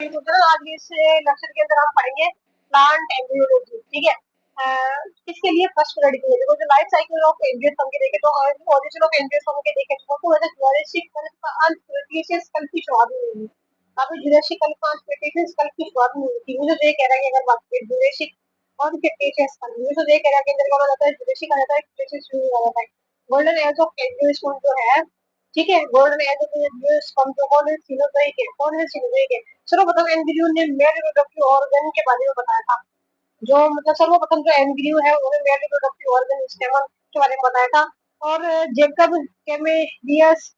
आज इस लेक्चर के अंदर हम पढ़ेंगे प्लांट एम्ब्रियोलॉजी। ठीक है, इसके लिए फर्स्ट पीरियड के लिए देखो जो लाइफ साइकिल ऑफ एम्ब्रियो के देखे तो ओरिजिन ऑफ एम्ब्रियो के देखे तो वैसे जुरासिक कल्प का अंत क्रिटेशियस कल्प की शुरुआत में हुई। अभी जुरासिक कल्प का अंत क्रिटेशियस कल्प की शुरुआत में हुई थी। मुझे तो ये कह रहा है कि अगर बात करें जुरासिक और क्रिटेशियस कल्प, मुझे तो ये कह रहा है कि अंदर कौन आ जाता है, जुरासिक आ जाता है, क्रिटेशियस शुरू हो जाता है। गोल्डन एज ऑफ एम्ब्रियो जो है, ठीक है, गोल्डन एज ऑफ एम्ब्रियो कौन है, सिनोजोइक है। कौन है, सिनोजोइक है। सर्वप्रथम एम्ब्रियो ने मेल रिप्रोडक्टिव ऑर्गन के बारे में बताया था। जो मतलब सर्वप्रथम जो एम्ब्रियो है उन्होंने मेल रिप्रोडक्टिव ऑर्गन स्टेमन के बारे में बताया था। और जेकब कैमेरियस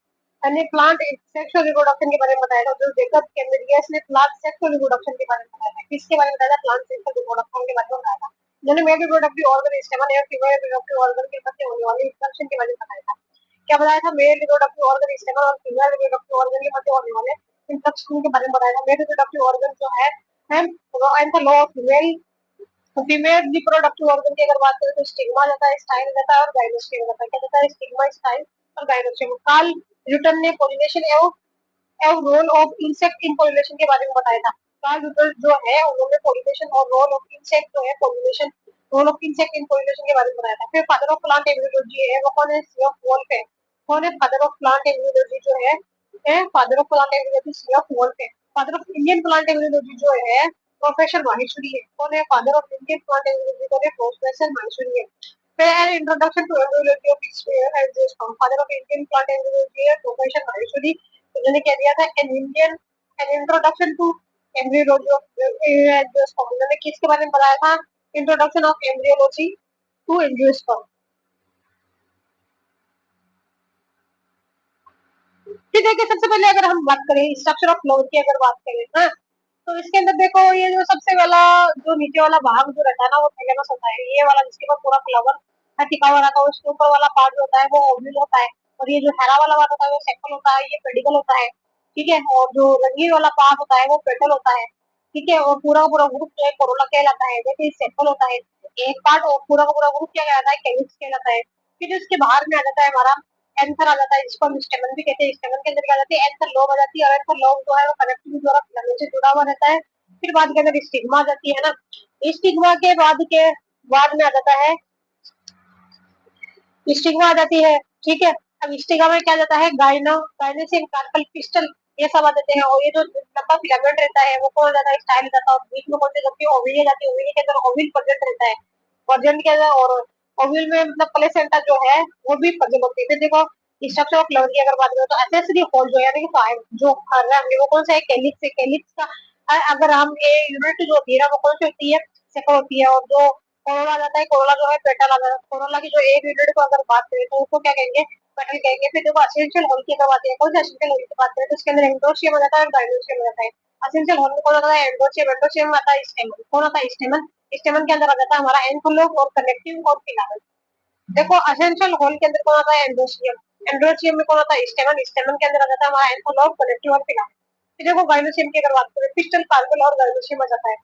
ने प्लांट सेक्सुअल रिप्रोडक्शन के बारे में बताया था। जो जेकब कैमेरियस ने प्लांट सेक्सुअल रिप्रोडक्शन के बारे में बताया था। किसके बारे में बताया था, प्लांट सेक्सुअल रिप्रोडक्शन के बारे में बताया था। उन्होंने मेल रिप्रोडक्टिव ऑर्गन स्टेमन या फीमेल रिप्रोडक्टिव ऑर्गन के मध्य होने वाली इंटरेक्शन के बारे में बताया था। क्या बताया था, मेल रिप्रोडक्टिव ऑर्गन स्टेमन और फीमेल रिप्रोडक्टिव ऑर्गन के मध्य होने वाले इंटरेक्शन के बारे में बताया था। मेल रिप्रोडक्टिव ऑर्गन जो है and the law of female reproductive organ की अगर बात करें तो स्टिग्मा रहता है, स्टाइल रहता है और गाइनोस्टियम रहता है। क्या रहता है, स्टिग्मा, स्टाइल और गाइनोस्टियम। कार्ल न्यूटन ने पॉलिनेशन एवं role of insect in pollination के बारे में बताया था। कार्ल न्यूटन जो है उन्होंने पॉलिनेशन और रोल ऑफ इंसेक्ट जो है pollination, role of insect in pollination के बारे में बताया था। फिर फादर ऑफ प्लांट एम्ब्रियोलॉजी है वो कौन है, सीएफ वोल्फ है। कौन है फादर ऑफ प्लांट एम्ब्रियोलॉजी जो है father of plant embryology CF Wolff है। Father of Indian plant embryology जो है प्रोफेसर माहेश्वरी है। कौन है father of Indian plant embryology, कौन है, प्रोफेसर माहेश्वरी है। फिर an introduction to embryology of angiosperm, father of Indian plant embryology है प्रोफेसर माहेश्वरी। उन्होंने क्या दिया था, an introduction to embryology of angiosperm. उन्होंने किसके बारे में बताया था, introduction of embryology to angiosperm. फिर देखिए सबसे पहले अगर हम बात करें स्ट्रक्चर ऑफ फ्लोर की अगर बात करें ना, तो इसके अंदर देखो ये जो सबसे वाला जो नीचे वाला भाग जो रहता है ना वो थैलेमस होता है। ये वाला जिसके ऊपर पूरा फ्लावर टिका हुआ रहता है उसके ऊपर वाला पार्ट जो होता है वो ओव्यूल होता है। और ये जो हरा वाला पार्ट होता है वो सेपल होता है, ये पेडिकल होता है। ठीक है, और जो रंगीन वाला पार्ट होता है वो पेटल होता है। ठीक है, और पूरा पूरा ग्रुप जो है कोरोला कहलाता है, जैसे सेपल होता है एक पार्ट, और पूरा का पूरा ग्रुप क्या कहलाता है, कैलिक्स कहलाता है। फिर इसके बाहर में आ जाता है हमारा एंथर आ जाता है, जिसको हम स्टेमन भी कहते हैं। स्टेमन के अंदर क्या जाती है, एंथर लोब आ जाती है, और एंथर लोब जो है वो कनेक्टिव द्वारा फिलामेंट से जुड़ा हुआ रहता है। फिर बाद के अंदर स्टिग्मा आ जाती है ना, स्टिग्मा के बाद में आ जाता है, स्टिग्मा आ जाती है। ठीक है, अब स्टिग्मा में क्या जाता है, गाइनोसियम, कार्पल पिस्टल, ये सब आ जाते हैं। और ये जो लंबा फिलामेंट रहता है वो कौन जाता है, स्टाइल जाता है। और बीच में कौन सी जाती है, ओविल जाती है। ओविल के अंदर ओविल प्रेजेंट रहता है, प्रेजेंट के अंदर। और ओविल में मतलब प्लेसेंटा जो है वो भी प्रेजेंट होती है। देखो स्ट्रक्चर ऑफ फ्लावर की अगर बात करें तो एसेसरी होल जो है जो वो कौन सा है, कैलिक्स है। कैलिक्स का अगर हम ये यूनिट जो होती है ना वो कौन सी होती है, सेकल होती है। और जो कोरोला आ जाता है, कोरोला जो है पेटल आ जाता है। कोरोला की जो एक यूनिट को अगर बात करें तो उसको क्या कहेंगे, पेटल कहेंगे। फिर देखो एसेंशियल होल की अगर बात करें, कौन सा एसेंशियल होल की बात करें तो उसके अंदर एंडोसियम आ जाता है और गाइनोसियम आ जाता है। एसेंशियल होल में कौन आता है, एंडोसियम। एंडोसियम में आता है स्टेमन। कौन आता है, स्टेमन। स्टेमन के अंदर आ जाता है हमारा एंथोलोब और कनेक्टिव और फिलामेंट। देखो एसेंशियल होल के अंदर कौन आता है, एंडोसियम। एंडोसियम में कौन आता है, स्टेमन। स्टेमन के अंदर आ जाता है हमारा एंथोलोब, कनेक्टिव और फिलामेंट। फिर देखो गाइनोसियम की अगर बात करें, पिस्टल, कार्पेल और गाइनोसियम आ जाता है।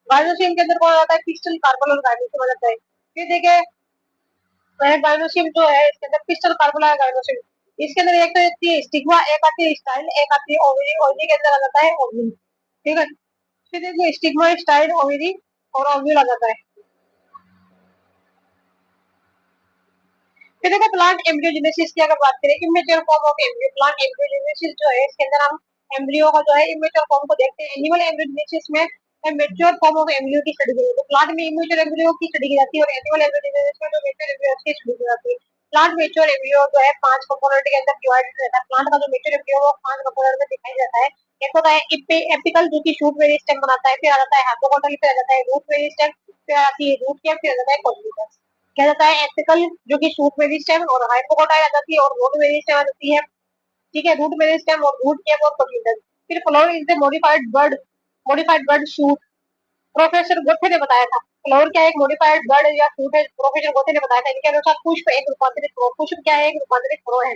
गाइनोसियम के अंदर कौन आता है, पिस्टल, कार्पेल और गाइनोसियम आ जाता है। फिर देखिए गाइनोसियम जो है इसके अंदर पिस्टल, कार्पेल और गाइनोसियम। इसके अंदर एक तो आती है स्टिग्मा, एक आती है स्टाइल, एक आती है ओवरी। ओवरी के अंदर आ जाता है ओव्यूल। ठीक है, फिर देखिए स्टिग्मा, स्टाइल, ओवरी और ओव्यूल आ जाता है। फिर देखो प्लांट एम्ब्रियोजेनेसिस की अगर बात करें, immature form of embryo. Plant embryogenesis जो है इसके अंदर हम एम्ब्रियो का जो है इमेच्योर फॉर्म को देखते हैं। एनिमल एम्ब्रियोजेनेसिस में मैच्योर फॉर्म ऑफ एम्ब्रियो की स्टडी की जाती है। प्लांट में इमेच्योर एम्ब्रियो की स्टडी की जाती है, और एनिमल एम्ब्रियोजेनेसिस में जो मैच्योर एम्ब्रियो की स्टडी की जाती है। प्लांट मैच्योर एम्ब्रियो जो है 5 कंपोनेंट के अंदर डिवाइडेड रहता है। प्लांट का जो मैच्योर एम्ब्रियो वो 5 कंपोनेंट में दिखाई जाता है। एक होता है एपिकल जो कि शूट मेरिस्टेम बनाता है, फिर आ जाता है हाइपोकोटल, फिर आ जाता है रूट मेरिस्टेम, फिर आती है रूट कैप, फिर आ जाता है कॉन्टिकस। क्या जाता है, एपिकल जो कि शूट मेरिस्टेम, और हाइपोकोटाइल आ जाती है, और रूट मेरिस्टेम आ जाती है। ठीक है, रूट मेरिस्टेम और रूट कैप और कॉन्टिकस। फिर flower is the modified bud shoot. Professor Goethe ने बताया था फ्लावर क्या है, एक मॉडिफाइड बर्ड या शूट है। प्रोफेसर गोथे ने बताया था इनके अनुसार पुष्प एक रूपांतरित फ्लो, पुष्प क्या है, एक रूपांतरित फ्लो है।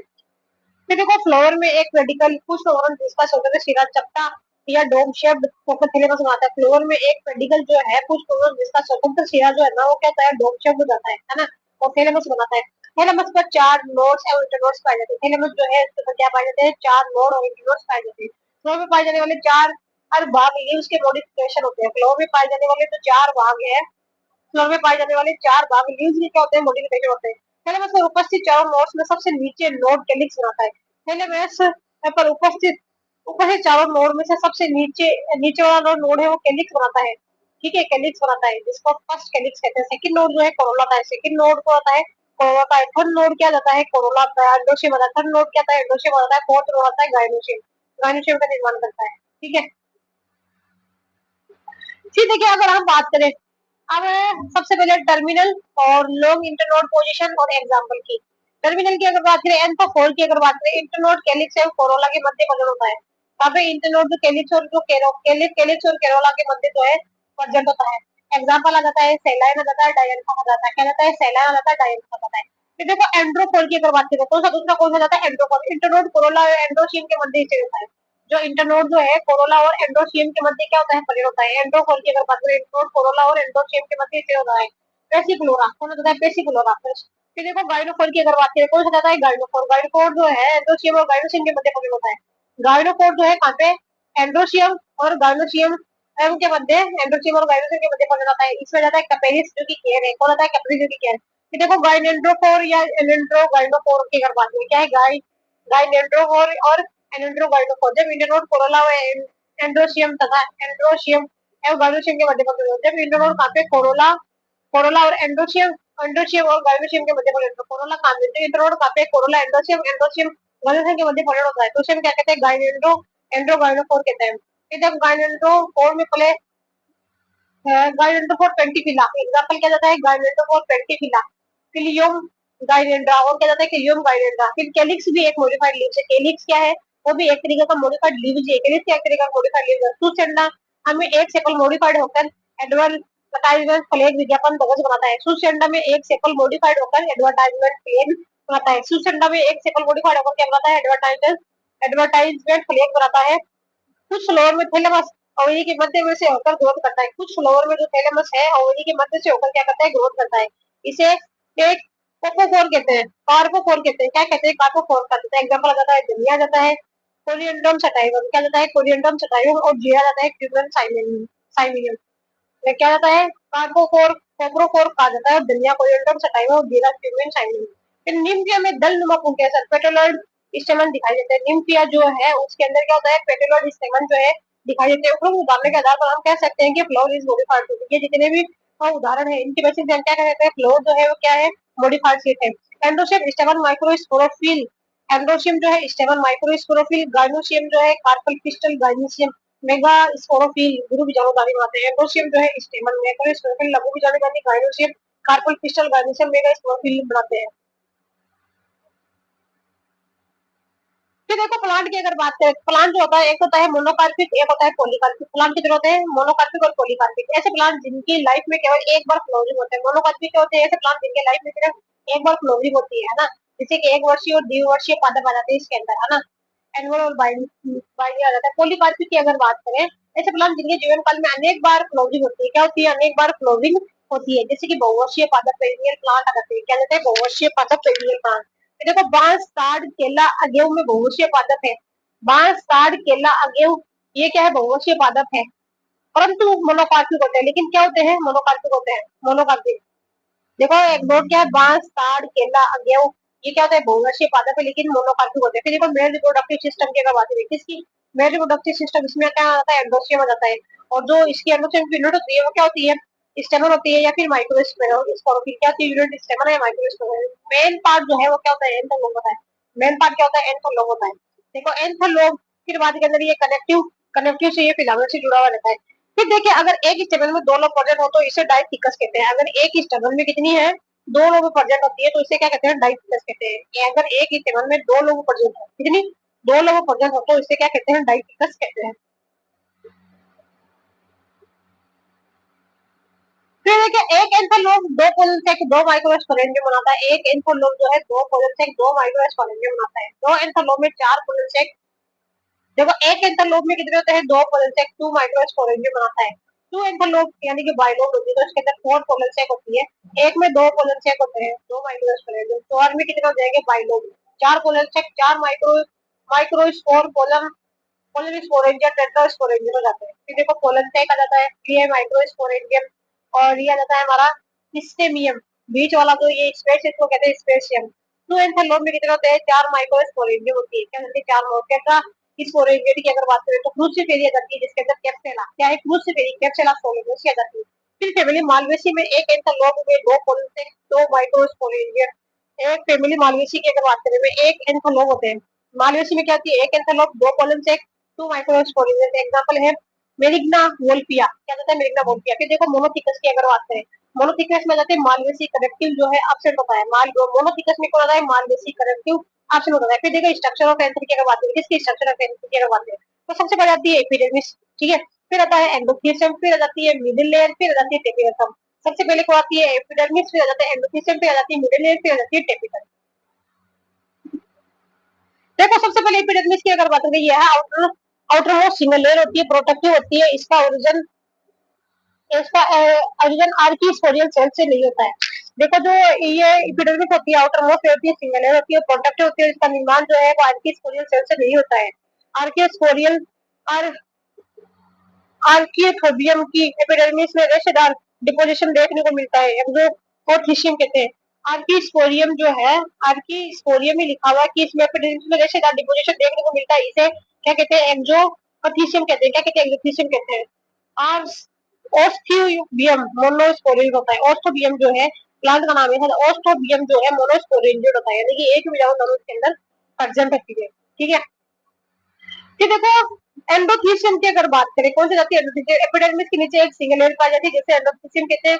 फिर देखो फ्लावर में एक पेडिकल, पुष्प और जिसका स्वतंत्र सिरा चपटा या डोम शेप्ड थैलेमस बनाता है। फ्लावर में एक पेडिकल जो है पुष्प और जिसका स्वतंत्र सिरा जो है ना वो क्या होता है, डोम शेप्ड हो जाता है ना, और थैलेमस बनाता है। थैलेमस पर 4 नोड्स और इंटरनोड्स पाए जाते हैं। थैलेमस जो है इसके ऊपर क्या पाए जाते हैं, 4 नोड और इंटरनोड्स पाए जाते हैं। फ्लावर में पाए जाने वाले 4 हर भाग लीव्स के मॉडिफिकेशन होते हैं। फ्लोर में पाए जाने वाले तो 4 भाग हैं। फ्लोर में पाए जाने वाले 4 भाग लीव्स के क्या होते हैं? मॉडिफिकेशन होते हैं। थैलेमस में उपस्थित चारों नोड्स में सबसे नीचे नोड कैलिक्स बनाता है। थैलेमस पर उपस्थित चारों नोड में से सबसे नीचे नीचे वाला नोड है वो कैलिक्स बनाता है। ठीक है, कैलिक्स बनाता है जिसको फर्स्ट कैलिक्स कहते हैं। सेकंड नोड जो है कोरोला का है। सेकंड नोड को आता है कोरोला का है। थर्ड नोड क्या जाता है? कोरोला का एंडोशियम आता है। थर्ड नोड क्या आता है? एंडोशियम आता है। फोर्थ नोड आता है गायनोशियम। गायनोशियम का निर्माण करता है। ठीक है, फिर देखिए अगर हम बात करें अब सबसे पहले टर्मिनल और लॉन्ग इंटरनोड पोजीशन और एग्जांपल की। टर्मिनल की अगर बात करें एंथोफोर की अगर बात करें इंटरनोड कैलिक्स है कोरोला के मध्य प्रजनन होता है। वहाँ पे इंटरनोड जो कैलिक्स और जो कैलिक्स और कैरोला के मध्य जो है प्रजनन होता है। एग्जांपल आ जाता है सेलाइन आ जाता है डायल्फा आ जाता है। क्या जाता है? सेलाइन आ जाता है डायल्फा आ जाता है। फिर देखो एंड्रोफोर की अगर बात करें कौन सा दूसरा कौन सा जाता है? एंड्रोफोर। इंटरनोड कोरोला और एंड्रोशियम के मध्य स्थित होता है। जो इंटरनोड जो है कोरोला और एंडोशियम के मध्य क्या होता है? परिणय होता है। एंड्रोफोर की अगर बात करें इंटरनोड कोरोला और एंडोशियम के मध्य स्थित होता है। पेसिक्लोरा कौन होता है? पेसिक्लोरा। फिर देखो गाइनोफोर की अगर बात करें कौन सा जाता है? गाइनोफोर। गाइनोफोर जो है एंडोशियम और गाइनोशियम के मध्य परिणय होता है। गाइनोफोर जो है कहाँ पे? एंडोशियम और गाइनोशियम के मध्य एंडोशियम और गाइनोशियम के मध्य परिणय होता है। इसमें जाता है कैपेरिस जो कि केयर है। कौन होता है? कैपेरिस जो कि केयर। फिर देखो गाइनेंड्रोफोर या एलेंड्रो गाइनोफोर की अगर बात करें क्या है? गाइनेंड्रोफोर और एलेंड्रोगाइनोफोर। जब इंटरनोड कोरोला और एंड्रोशियम तथा एंड्रोशियम एवं गाइनोशियम के मध्य परिणय होता है। जब इंटरनोड कहाँ पे? कोरोला कोरोला और एंड्रोशियम एंड्रोशियम और गाइनोशियम के मध्य परिणय। कोरोला कहाँ पे? तो इंटरनोड कहाँ पे? कोरोला एंड्रोशियम एंड्रोशियम गाइनोशियम के मध्य परिणय होता है। तो उसे हम क्या कहते हैं? गाइनेंड्रो एंड्रोगाइनोफोर कहते हैं। फिर जब गाइनेंड्रोफोर में पहले गाइनेंड्रोफोर पेंटिफिला एग्जांपल क्या जाता है? गाइनेंड्रोफोर पेंटिफिला। किलियम गाइनेंड्रा और क्या जाता है? किलियम गाइनेंड्रा। फिर कैलिक्स भी एक मॉडिफाइड लीव्स है। कैलिक्स क्या है? वो भी एक तरीके का मॉडिफाइड लीव्स है। कैलिक्स क्या एक तरीके का मॉडिफाइड लीव्स है। सुसेंडा हमें एक सेपल मॉडिफाइड होकर एडवर्टाइजमेंट फ्लैग विज्ञापन कागज बनाता है। सुसेंडा में एक सेपल मॉडिफाइड होकर एडवर्टाइजमेंट फ्लैग बनाता है। सुसेंडा में एक सेपल मॉडिफाइड होकर क्या बनाता है? एडवर्टाइजमेंट फ्लैग बनाता है। कुछ फ्लोर में थैलेमस ओवरी के मध्य में से होकर ग्रोथ करता है। कुछ फ्लोर में जो थैलेमस है ओवरी के मध्य से होकर क्या करता है? ग्रोथ करता है। इसे एक कोकोफोर कहते हैं। कार्पोफोर कहते हैं। क्या कहते हैं? कार्पोफोर कहते हैं। एग्जांपल आ जाता है धनिया जाता है कोरिएंड्रम सटाइवम। क्या जाता है? Coriandrum sativum. और जीरा जाता है क्यूबरम साइमेनियम साइमेनियम। ये क्या जाता है? कार्पोफोर कोप्रोफोर कहा जाता है। धनिया कोरिएंड्रम सटाइवम और जीरा क्यूबरम साइमेनियम। फिर निम्फिया में दल नुमा पुंकेसर है सर पेट्रोलॉइड स्टेमन दिखाई देते हैं। निम्फिया जो है उसके अंदर क्या होता है? पेट्रोलॉइड स्टेमन जो है दिखाई देते हैं। उपरोक्त उदाहरण के आधार पर हम कह सकते हैं कि फ्लोर इज मॉडिफाइड टू। ये जितने भी उदाहरण है इनके बेसिस पे हम क्या कह सकते हैं? फ्लोर जो है वो क्या है? मॉडिफाइड शीट है। एंडोशियम स्टेमन माइक्रोस्पोरोफिल एंडोशियम जो है स्टेमन माइक्रोस्पोरोफिल। गाइनोशियम जो है carpel pistil gynoecium megasporophyll गुरु बीजाणुधारी बनाते हैं। एंडोशियम जो है स्टेमन माइक्रोस्पोरोफिल लघु बीजाणुधारी gynoecium carpel pistil gynoecium megasporophyll बनाते हैं। फिर देखो प्लांट की अगर बात करें प्लांट जो होता है एक होता है मोनोकार्पिक एक होता है पॉलीकार्पिक। प्लांट कितने होते हैं? मोनोकार्पिक और पॉलीकार्पिक। ऐसे प्लांट जिनकी लाइफ में केवल एक बार फ्लावरिंग होते हैं। मोनोकार्पिक क्या होते हैं? ऐसे प्लांट जिनके लाइफ में सिर्फ एक बार फ्लावरिंग होती है ना। जैसे कि एक वर्षीय और द्विवर्षीय पादप आ जाते हैं इसके अंदर है ना। एनुअल और बाइनिंग आ जाता है। पॉलीकार्पिक की अगर बात करें ऐसे प्लांट जिनके जीवन काल में अनेक बार फ्लावरिंग होती है। क्या होती है? अनेक बार फ्लावरिंग होती है। जैसे कि बहुवर्षीय पादप पेरिनियल प्लांट आ जाते हैं। क्या कहते हैं? बहुवर्षीय पादप पेरिनियल प्लांट। देखो बांस ताड़ केला अगेव में बहुवर्षीय पादप है। बांस ताड़ केला अगेव ये क्या है? बहुवर्षीय पादप है परंतु मोनोकार्पिक होते हैं। लेकिन क्या होते हैं? मोनोकार्पिक होते हैं। मोनोकार्पिक देखो एक नोट क्या है? बांस ताड़ केला अगेव ये क्या होता है? बहुवर्षीय पादप है लेकिन मोनोकार्पिक होते हैं। फिर देखो मेल रिप्रोडक्टिव सिस्टम की अगर बात करें किसकी? मेल रिप्रोडक्टिव सिस्टम इसमें क्या आता है? एंडोसियम आ जाता है। और जो इसकी एंडोसियम की यूनिट होती है वो क्या होती है? स्टेमन होती है या फिर माइक्रोस्पोरोफिल। क्या होती है यूनिट? स्टेमन है माइक्रोस्पोरोफिल। मेन पार्ट जो है वो क्या होता है? एंथोलोब होता है। मेन पार्ट क्या होता है? एंथोलोब होता है। देखो एंथोलोब फिर बाद के अंदर ये कनेक्टिव कनेक्टिव से ये फिलामेंट से जुड़ा हुआ रहता है। फिर देखिए अगर एक स्टेमन में दो लोब प्रेजेंट हो तो इसे डाइथिकस कहते हैं। अगर एक स्टेमन में कितनी है? दो लोग प्रेजेंट होती है तो इसे क्या कहते हैं? डाइथिकस कहते हैं। ये अगर एक ही स्टेमन में दो लोग प्रेजेंट हो कितनी? दो लोग प्रेजेंट हो तो इसे क्या कहते हैं? डाइथिकस कहते हैं। फिर देखिए एक एंथोलोब दो पोलन से दो माइक्रोस्पोरेंजियम बनाता है। एक एंथोलोब जो है दो पोलन से दो माइक्रोस्पोरेंजियम बनाता है। दो एंथोलोब में चार पोलन से देखो एक एंथरलोब में कितने होते हैं? दो पोलन सेक टू माइक्रोस्पोरेंजियम बनाता है। टू एंथरलोब यानी कि बाइलोब होती है तो इसके अंदर फोर पोलन सेक होती है। एक में दो पोलन सेक होते हैं दो माइक्रोस्पोरेंजियम। तो और में कितने हो जाएंगे? बाइलोब चार पोलन सेक चार माइक्रोस्पोर पोलन कोलन स्पोरेंजियम टेट्रास्पोरेंजियम हो जाते हैं। फिर देखो कोलन से एक आ जाता है, ये माइक्रो स्पोरेंजियम, और ये आ जाता है हमारा हिस्टेमियम, बीच वाला तो ये स्पेस, इसको कहते हैं स्पेसियम। तो इन लोग में कितने होते हैं, 4 माइक्रो स्पोरेंजियम होती है, क्या होती है, 4 टेट्रा स्पोरेंजियम की अगर बात करें तो क्रूसिफेरी आ जाती है, जिसके अंदर कैप्सेला, क्या है, क्रूसिफेरी, कैप्सेला सोलिडोसी आ जाती है। फिर फैमिली मालवेसी में एक एंथैलोप में 2 कोलन से 2 माइक्रो स्पोरेंजियम। एक फैमिली मालवेसी की अगर बात करें में एक एंथैलोप होते हैं। मालवेसी में क्या होती है, एक एंथैलोप 2 कोलन से 2 माइक्रो स्पोरेंजियम। एग्जांपल है मेलिग्ना वोल्पिया, क्या होता है मेलिग्ना वोल्पिया। फिर देखो मोनोथिकस की अगर बात करें, मोनोथिकस में जाते हैं मालवेसी करेक्टिव जो है एब्सेंट होता है, माल मोनोथिकस में कौन आता है, मालवेसी करेक्टिव एब्सेंट होता है। फिर देखो स्ट्रक्चर ऑफ एंथर की अगर बात करें, किसकी स्ट्रक्चर ऑफ एंथर की अगर बात करें, तो सबसे पहले आती है एपिडर्मिस, ठीक है, फिर आता है एंडोथेलियम, फिर आ जाती है मिडिल लेयर, फिर आ जाती है टेपिडर्म। सबसे पहले को आती है एपिडर्मिस, फिर आ जाता है एंडोथेलियम, फिर आ जाती है मिडिल लेयर, फिर आ जाती है टेपिडर्म। देखो सबसे पहले एपिडर्मिस की अगर बात करें, ये है outer outer most single layer होती है, प्रोटेक्टिव होती है, इसका ओरिजिन आर्किस्पोरियल सेल से नहीं होता है। देखो जो ये एपिडर्मिस होती है, आउटर मोस्ट होती है, सिंगल लेयर होती है, प्रोटेक्टिव होती है, इसका निर्माण जो है वो आर्किस्पोरियल सेल से नहीं होता है। आर्किस्पोरियल आर आर्कियोथोबियम की एपिडर्मिस में रेशेदार डिपोजिशन देखने को मिलता है, एक्सोकोथिशियम कहते हैं। आर्किस्पोरियम जो है, आर्किस्पोरियम में लिखा हुआ है कि इसमें एपिडर्मिस में रेशेदार डिपोजिशन देखने को मिलता है, इसे क्या कहते हैं, एक्सोकोथिशियम कहते हैं। क्या कहते हैं, एक्सोथिशियम कहते हैं। और ओस्टियोबियम मोनोस्पोरेंजियम होता है। ओस्टोबियम जो है प्लांट का नाम है, ओस्टोबियम जो है मोनोस्पोरेंजियम होता है, यानी कि एक भी दोनों के अंदर प्रेजेंट रहती है, ठीक है। कि देखो एंडोथीसियम की अगर बात करें, कौन सी जाती है एंडोथीसियम, एपिडर्मिस के नीचे एक सिंगल लेयर पाई जाती है जिसे एंडोथीसियम कहते हैं।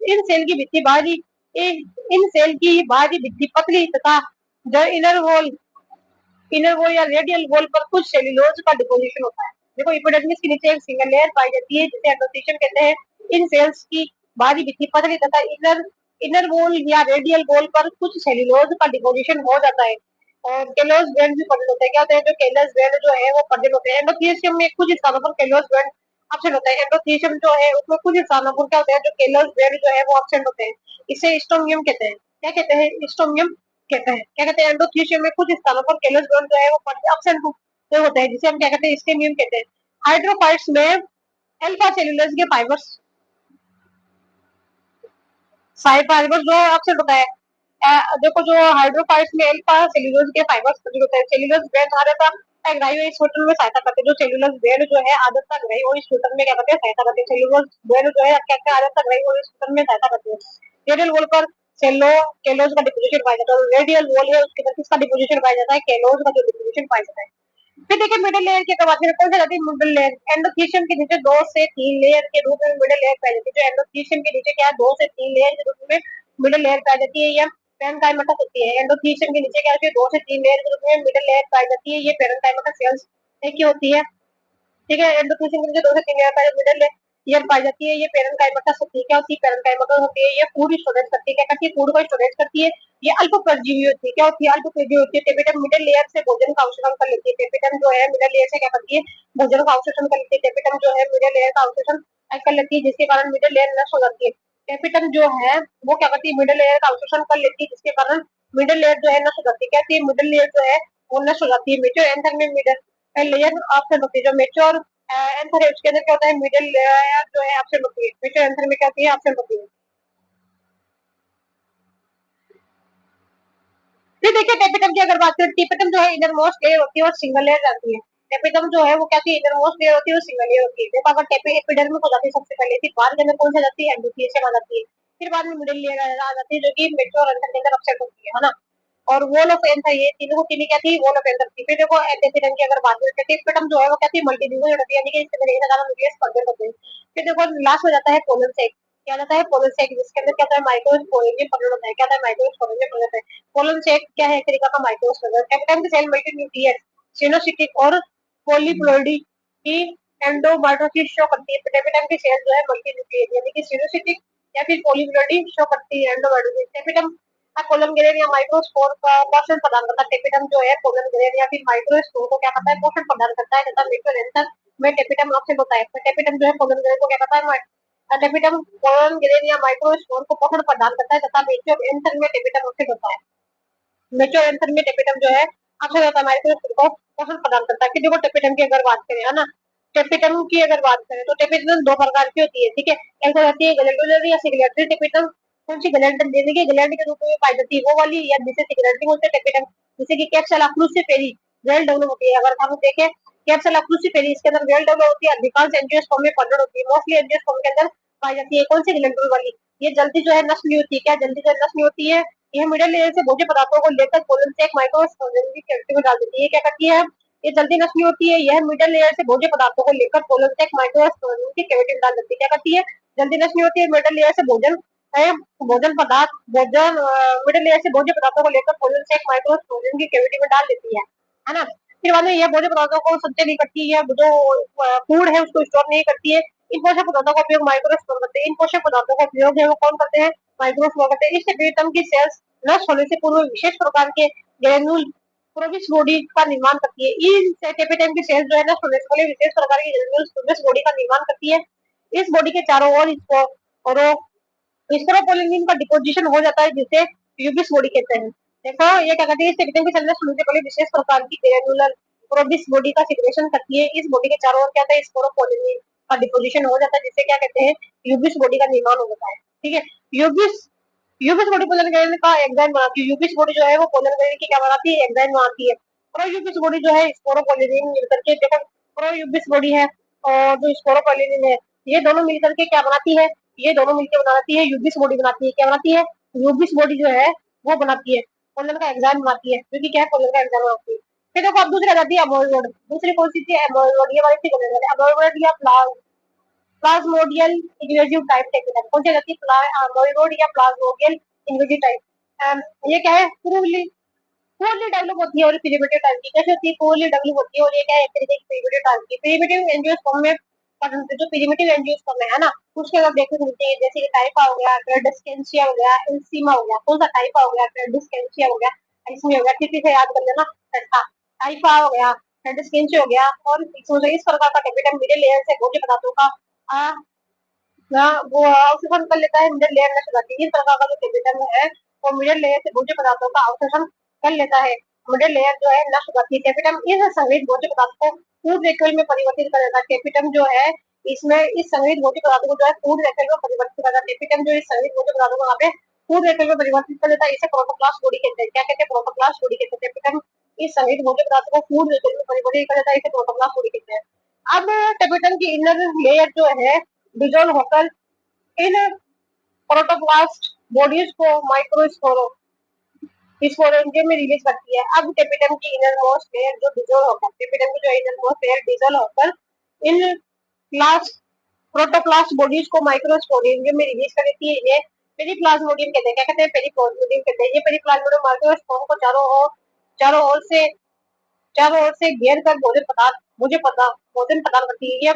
इन सेल की भित्ति बाहरी इन सेल की बाहरी भित्ति पतली तथा जो इनर वॉल या रेडियल वॉल पर कुछ सेल्यूलोज का डिपोजिशन होता है। देखो एपिडर्मिस के नीचे एक सिंगल लेयर पाई जाती है जिसे एंडोथीसियम कहते हैं। इन सेल्स की बाहरी भित्ति पतली तथा इनर इनर वॉल या रेडियल वॉल पर कुछ सेल्यूलोज का डिपोजिशन हो जाता है, और केलोस ग्रैंड भी प्रेजेंट होते हैं। क्या होते हैं, जो केलस ग्रैंड जो है वो प्रेजेंट होते हैं। एंडोथीसियम में कुछ स्थानों पर केलोस ग्रैंड एब्सेंट होता है। एंडोथीसियम जो है उसमें कुछ स्थानों पर क्या होता है, जो केलस ग्रैंड जो है वो एब्सेंट होते हैं, इसे स्टोमियम कहते हैं। क्या कहते हैं, स्टोमियम कहते हैं। क्या कहते हैं, एंडोथीसियम में कुछ स्थानों पर केलस ग्रैंड जो है वो एब्सेंट होते हैं, जिसे हम क्या कहते हैं, स्टेमियम कहते हैं। हाइड्रोफाइट्स में अल्फा सेलुलोज के फाइबर्स फाइबर्स जो एब्सेंट होता है। देखो जो हाइड्रोफाइट्स में अल्फा सेल्यूलोज के फाइबर्स प्रेजेंट होते हैं। सेल्यूलोज ग्रैंड आधारता ग्राही इस होटल में सहायता करते हैं। जो सेल्यूलोज ग्रैंड जो है आधारता ग्राही और इस होटल में क्या करते हैं, सहायता करते हैं। सेल्यूलोज ग्रैंड जो है क्या क्या आधारता ग्राही और इस होटल में सहायता करते हैं। रेडियल वॉल पर सेलो केलोज का डिपोजिशन पाया जाता है। रेडियल वॉल है उसके अंदर किसका डिपोजिशन पाया जाता है, केलोज का जो डिपोजिशन पाया जाता है। फिर देखिए मिडिल लेयर की बात करें, कौन सा जाती है, मिडिल लेयर। एंडोथीसियम के नीचे 2 से 3 लेयर के रूप में मिडिल लेयर पाई जाती है। जो एंडोथीसियम के नीचे क्या है, 2 से 3 लेयर के रूप में मिडिल लेयर पाई जाती है, या पेरेंकाइमेटा होती है। एंडोथीसियम के नीचे क्या होती है, 2 से 3 लेयर के रूप में मिडिल लेयर पाई जाती है, ये पेरेंकाइमेटा सेल्स एक ही होती है, ठीक है। एंडोथीसियम के नीचे 2 से 3 लेयर पाई मिडिल लेयर पाई जाती है, ये पेरेंकाइमेटा होती है। क्या होती है, पेरेंकाइमेटा होती है, ये फूड स्टोरेज करती है। क्या करती है, फूड को स्टोरेज करती है। ये अल्प परजीवी होती है। क्या होती है, अल्प परजीवी होती है। टेपिडम मिडिल लेयर से भोजन का अवशोषण कर लेती है। टेपिडम जो है मिडिल लेयर से क्या करती है, भोजन का अवशोषण कर लेती है। टेपिडम जो है मिडिल लेयर का अवशोषण कर लेती है, जिसके कारण मिडिल लेयर नष्ट हो जाती है। टेपिडम जो है वो क्या करती है, मिडिल लेयर का अवशोषण कर लेती है, जिसके कारण मिडिल लेयर जो है नष्ट हो जाती है। कहती है मिडिल लेयर जो है वो नष्ट हो जाती है। मेच्योर एंथर में मिडिल लेयर ऑप्शन होती है। जो मेच्योर एंथर है उसके अंदर क्या होता है, मिडिल लेयर जो है ऑप्शन होती है। मेच्योर एंथर में क्या होती है, ऑप्शन होती है। फिर देखिए टेपिटम की अगर बात करें, टेपिटम जो है इनर मोस्ट लेयर होती है और सिंगल लेयर रहती है। टेपिटम जो है वो क्या है, इनर मोस्ट लेयर होती है और सिंगल लेयर होती है। देखो अगर एपिडर्मिस हो जाती है सबसे पहले, फिर बाद में कौन सा जाती है, एंडोथीसियम आ जाती है, फिर बाद में मिडिल लेयर आ जाती है, जो कि मेच्योर एंथर के अंदर अपसेट होती है ना। और वॉल ऑफ एंथर, ये तीनों तीनों क्या थी, वॉल ऑफ एंथर थी। फिर देखो टेपिटम की अगर बात करें, टेपिटम जो है वो क्या थी, मल्टीन्यूक्लियर होती है, यानी कि इसके अंदर एक से ज्यादा न्यूक्लियस प्रेजेंट होते हैं। फिर देखो लास्ट में जाता है पोलर सेक। क्या जाता है, पोलर सेक, जिसके अंदर क्या होता है, माइक्रोस्पोरेंजियम प्रेजेंट होता है। क्या होता है, माइक्रोस्पोरेंजियम प्रेजेंट होता है। कोलन सेक क्या है, एक तरीका का माइक्रोस्पोर। कैप्टन की सेल मल्टीन्यूक्लियर सिनोसिटिक और पॉलीप्लोइडी की एंडोमाइटोसिस शो करती है। टेपिटम की सेल जो है मल्टीन्यूक्लियर यानी कि सिनोसिटिक या फिर पॉलीप्लोइडी शो करती है एंडोमाइटोसिस। टेपिटम कोलम ग्रेन या माइक्रोस्पोर का पोषण प्रदान करता है। टेपिटम जो है कोलम ग्रेन या फिर माइक्रोस्पोर को क्या करता है, पोषण प्रदान करता है, तथा मिक्रोरेंथर में टेपिटम ऑप्शन होता है। तो टेपिटम जो है कोलम ग्रेन को क्या करता है, टेपिटम कोलन ग्रेन या माइक्रोस्पोर को पोषण प्रदान करता है, तथा मेच्योर एंथर में टेपिटम ऑप्शन होता है। मेच्योर एंथर में टेपिटम जो है अच्छा रहता है माइक्रोस्कोप को पोषण प्रदान करता है। कि देखो टेपिटम की अगर बात करें, है ना, टेपिटम की अगर बात करें तो टेपिटम दो प्रकार की होती है, ठीक है। एक तो रहती है ग्लैंडुलर या सिग्रेटरी टेपिटम। कौन सी ग्लैंड, जैसे कि ग्लैंड के रूप में पाई जाती है वो वाली, या जिसे सिग्रेटरी बोलते हैं टेपिटम। जैसे कि कैप्सुला क्रूसिफेरी वेल डेवलप होती है। अगर हम देखें कैप्सुला क्रूसिफेरी, इसके अंदर वेल डेवलप होती है, अधिकांश एंजियोस्पर्म में पाउडर होती है, मोस्टली एंजियोस्पर्म के अंदर पाई जाती है। कौन सी ग्लैंडुलर वाली, ये जल्दी जो है नष्ट नहीं होती है। क्या जल्दी जो है नष्ट नहीं होती है? यह मिडिल लेयर से भोज्य पदार्थों को लेकर कोलन से एक माइक्रोस्कोपिक कैविटी में डाल देती है। क्या करती है? ये जल्दी नष्ट नहीं होती है। यह मिडिल लेयर से भोज्य पदार्थों को लेकर कोलन से एक माइक्रोस्कोपिक कैविटी में डाल देती है। क्या करती है? जल्दी नष्ट नहीं होती है। मिडिल लेयर से भोजन भोजन पदार्थ भोजन मिडिल लेयर से भोज्य पदार्थों को लेकर कोलन से एक माइक्रोस्कोपिक कैविटी में डाल देती है ना। फिर बाद में यह भोज्य पदार्थों को संचय नहीं करती है, जो फूड है उसको स्टोर नहीं करती है। इन पोषक पदार्थों का उपयोग माइक्रोस्कोप करते हैं। इन पोषक पदार्थों का उपयोग है वो कौन करते हैं? माइक्रोस्कोप करते हैं। इस टेपिटम की सेल्स नष्ट होने से पूर्व विशेष प्रकार के ग्रेन्यूल प्रोबिस बॉडी का निर्माण करती है। इन टेपिटम की सेल्स जो है नष्ट होने से पहले विशेष प्रकार की ग्रेन्यूल प्रोबिस बॉडी का निर्माण करती है। इस बॉडी के चारों ओर इसको और स्पोरोपोलिन का डिपोजिशन हो जाता है, जिसे यूबिस बॉडी कहते हैं। देखो ये क्या कहती है, इस टेपिटम की सेल नष्ट होने से पहले विशेष प्रकार की ग्रेन्युलर प्रोबिस बॉडी का सिक्रेशन करती है। इस बॉडी के चारों ओर क्या होता है, स्पोरोपोलिन का डिपोजिशन हो जाता है, जिससे क्या कहते हैं, यूबिस बॉडी का निर्माण हो जाता है। ठीक है। यूबिस यूबिस बॉडी पोलन ग्रैंड का एंजाइम बनाती है। यूबिस बॉडी जो है वो पोलन ग्रैंड की क्या बनाती है? एंजाइम बनाती है। प्रो यूबिस बॉडी जो है स्पोरोपोलिन मिलकर के, देखो प्रो यूबिस बॉडी है और जो स्पोरोपोलिन है, ये दोनों मिलकर के क्या बनाती है? ये दोनों मिलकर बनाती है यूबिस बॉडी बनाती है। क्या बनाती है? यूबिस बॉडी जो है वो बनाती है, पोलन का एंजाइम बनाती है, क्योंकि क्या है, पोलन का एंजाइम बनाती है। फिर देखो अब दूसरी आ जाती है अमोइड। दूसरी कौन सी थी? अमोइड। ये वाली थी अमोइड या प्लाज्मोडियल इन्वेजिव टाइप टेपिटम। कौन सी रहती है? अमोइड या प्लाज्मोडियल इन्वेजिव टाइप। ये क्या है? पूर्वली डेवलप होती है और प्रिमिटिव टाइप की। कैसे होती है? पूर्वली डेवलप होती है और ये क्या है? एक तरीके की प्रिमिटिव टाइप की। प्रिमिटिव एंजियोस्पर्म में जो प्रिमिटिव एंजियोस्पर्म है ना, उसके अंदर देखने को मिलती है, जैसे कि टाइपा हो गया, क्रेडस्केंसिया हो गया, एंसीमा हो गया। कौन सा? टाइपा हो गया, क्रेडस्केंसिया हो गया, एंसीमा हो गया। किसी से याद कर लेना, टाइपा हो गया, क्रेडस्केंसिया हो गया। और इस प्रकार का टेपिटम मिडिल लेयर से भोज्य पदार्थों का वो अवशोषण कर लेता है, मिडिल लेयर नष्ट हो जाती है। इस प्रकार का जो टेपिटम है वो मिडिल लेयर से भोज्य पदार्थों का अवशोषण कर लेता है, मिडिल लेयर जो है नष्ट हो जाती है। टेपिटम इस संग्रहित भोज्य पदार्थ को फूड वैक्यूल में परिवर्तित कर देता है। टेपिटम जो है इसमें इस संग्रहित भोज्य पदार्थ को जो है फूड वैक्यूल में परिवर्तित कर देता है। टेपिटम जो इस संग्रहित भोज्य पदार्थ को यहाँ पे फूड वैक्यूल में परिवर्तित कर देता है। इसे प्रोटोप्लास्ट बॉडी कहते हैं। क्या कहते हैं? प्रोटोप्लास्ट बॉडी कहते हैं। टेपिटम इस संग्रहित भोज्य पदार्थ को फूड वैक्यूल में परिवर्तित कर देता है, इसे प्रोटोप्लास्ट बॉडी कहते हैं। अब टेपिटम की इनर लेयर जो है डिजोल्व होकर इन प्रोटोप्लास्ट बॉडीज को माइक्रोस्पोरेंजियम में रिलीज करती है। अब टेपिटम की इनर मोस्ट लेयर जो डिजोल्व होकर, टेपिटम की जो इनर मोस्ट लेयर डिजोल्व होकर इन प्लास्ट प्रोटोप्लास्ट बॉडीज को माइक्रोस्पोरेंजियम में रिलीज कर देती है। ये पेरिप्लाज्मोडियम कहते हैं। क्या कहते हैं? पेरिप्लाज्मोडियम कहते हैं। ये पेरिप्लाज्मोडियम माइक्रोस्पोर को चारों ओर से घेर कर भोजन प्रदान करती है। ये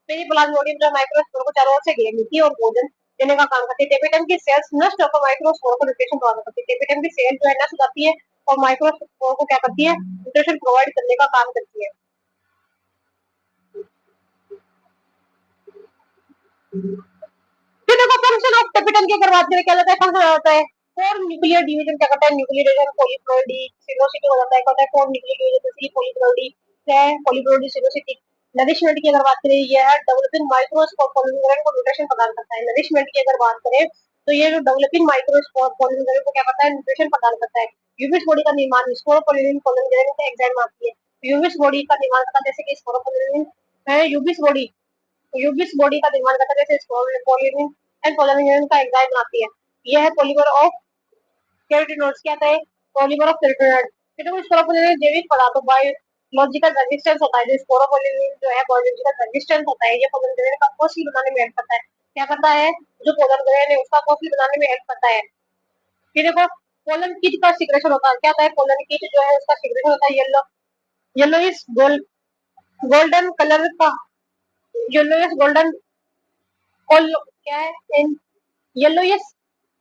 पेरिप्लाज्मोडियम जो माइक्रोस्पोर को चारों ओर से घेर लेती है और भोजन देने का काम करती है। टेपिटम की सेल्स नष्ट होकर माइक्रोस्पोर को न्यूट्रिशन प्रदान करती है। टेपिटम की सेल जो है नष्ट हो जाती है और माइक्रोस्पोर को क्या करती है? न्यूट्रिशन प्रोवाइड करने का काम करती है। फिर देखो फंक्शन ऑफ टेपिटम की अगर बात करें, क्या होता है? फंक्शन होता है फोर न्यूक्लियर डिवीजन। क्या करता है? न्यूक्लियर डिवीजन पॉलीप्लोइडी सिलोसिटी हो जाता है। क्या होता है? फोर न्यूक्लियर डिवीजन, जैसे पॉलीप्लोइडी है, पॉलीप्लोइडी सिलोसिटी। नरिशमेंट की अगर बात करें, ये है डेवलपिंग माइक्रोस्कोप पॉलीमरेज को न्यूट्रिशन प्रदान करता है। नरिशमेंट की अगर बात करें तो ये जो डेवलपिंग माइक्रोस्कोप पॉलीमरेज को क्या करता है? न्यूट्रिशन प्रदान करता है। यूबिस बॉडी का निर्माण स्पोरोपोलिन पॉलीमरेज के एंजाइम आती है। यूबिस बॉडी का निर्माण करता है, जैसे कि स्पोरोपोलिन है। यूबिस बॉडी का निर्माण करता है, जैसे स्पोरोपोलिन एंड पोलिमरेज का एंजाइम बनाती है। यह है पॉलीमर ऑफ केराटिनोइड्स। क्या है? Polymer of carotenoid. तो स्पोरोपोलिन जैविक पदार्थों बायोलॉजिकल रेजिस्टेंस होता है। जो स्पोरोपोलिन जो है बायोलॉजिकल रेजिस्टेंस होता है, ये पोलन का फॉसिल बनाने में हेल्प करता है। क्या करता है? जो पोलन ग्रेन है उसका फॉसिल बनाने में हेल्प करता है। फिर देखो पोलन कीट का सिक्रेशन होता है। क्या होता है? पोलन कीट जो है उसका सिक्रेशन होता है येलोइश गोल्डन कलर का, येलोइश गोल्डन क्या है? येलोइश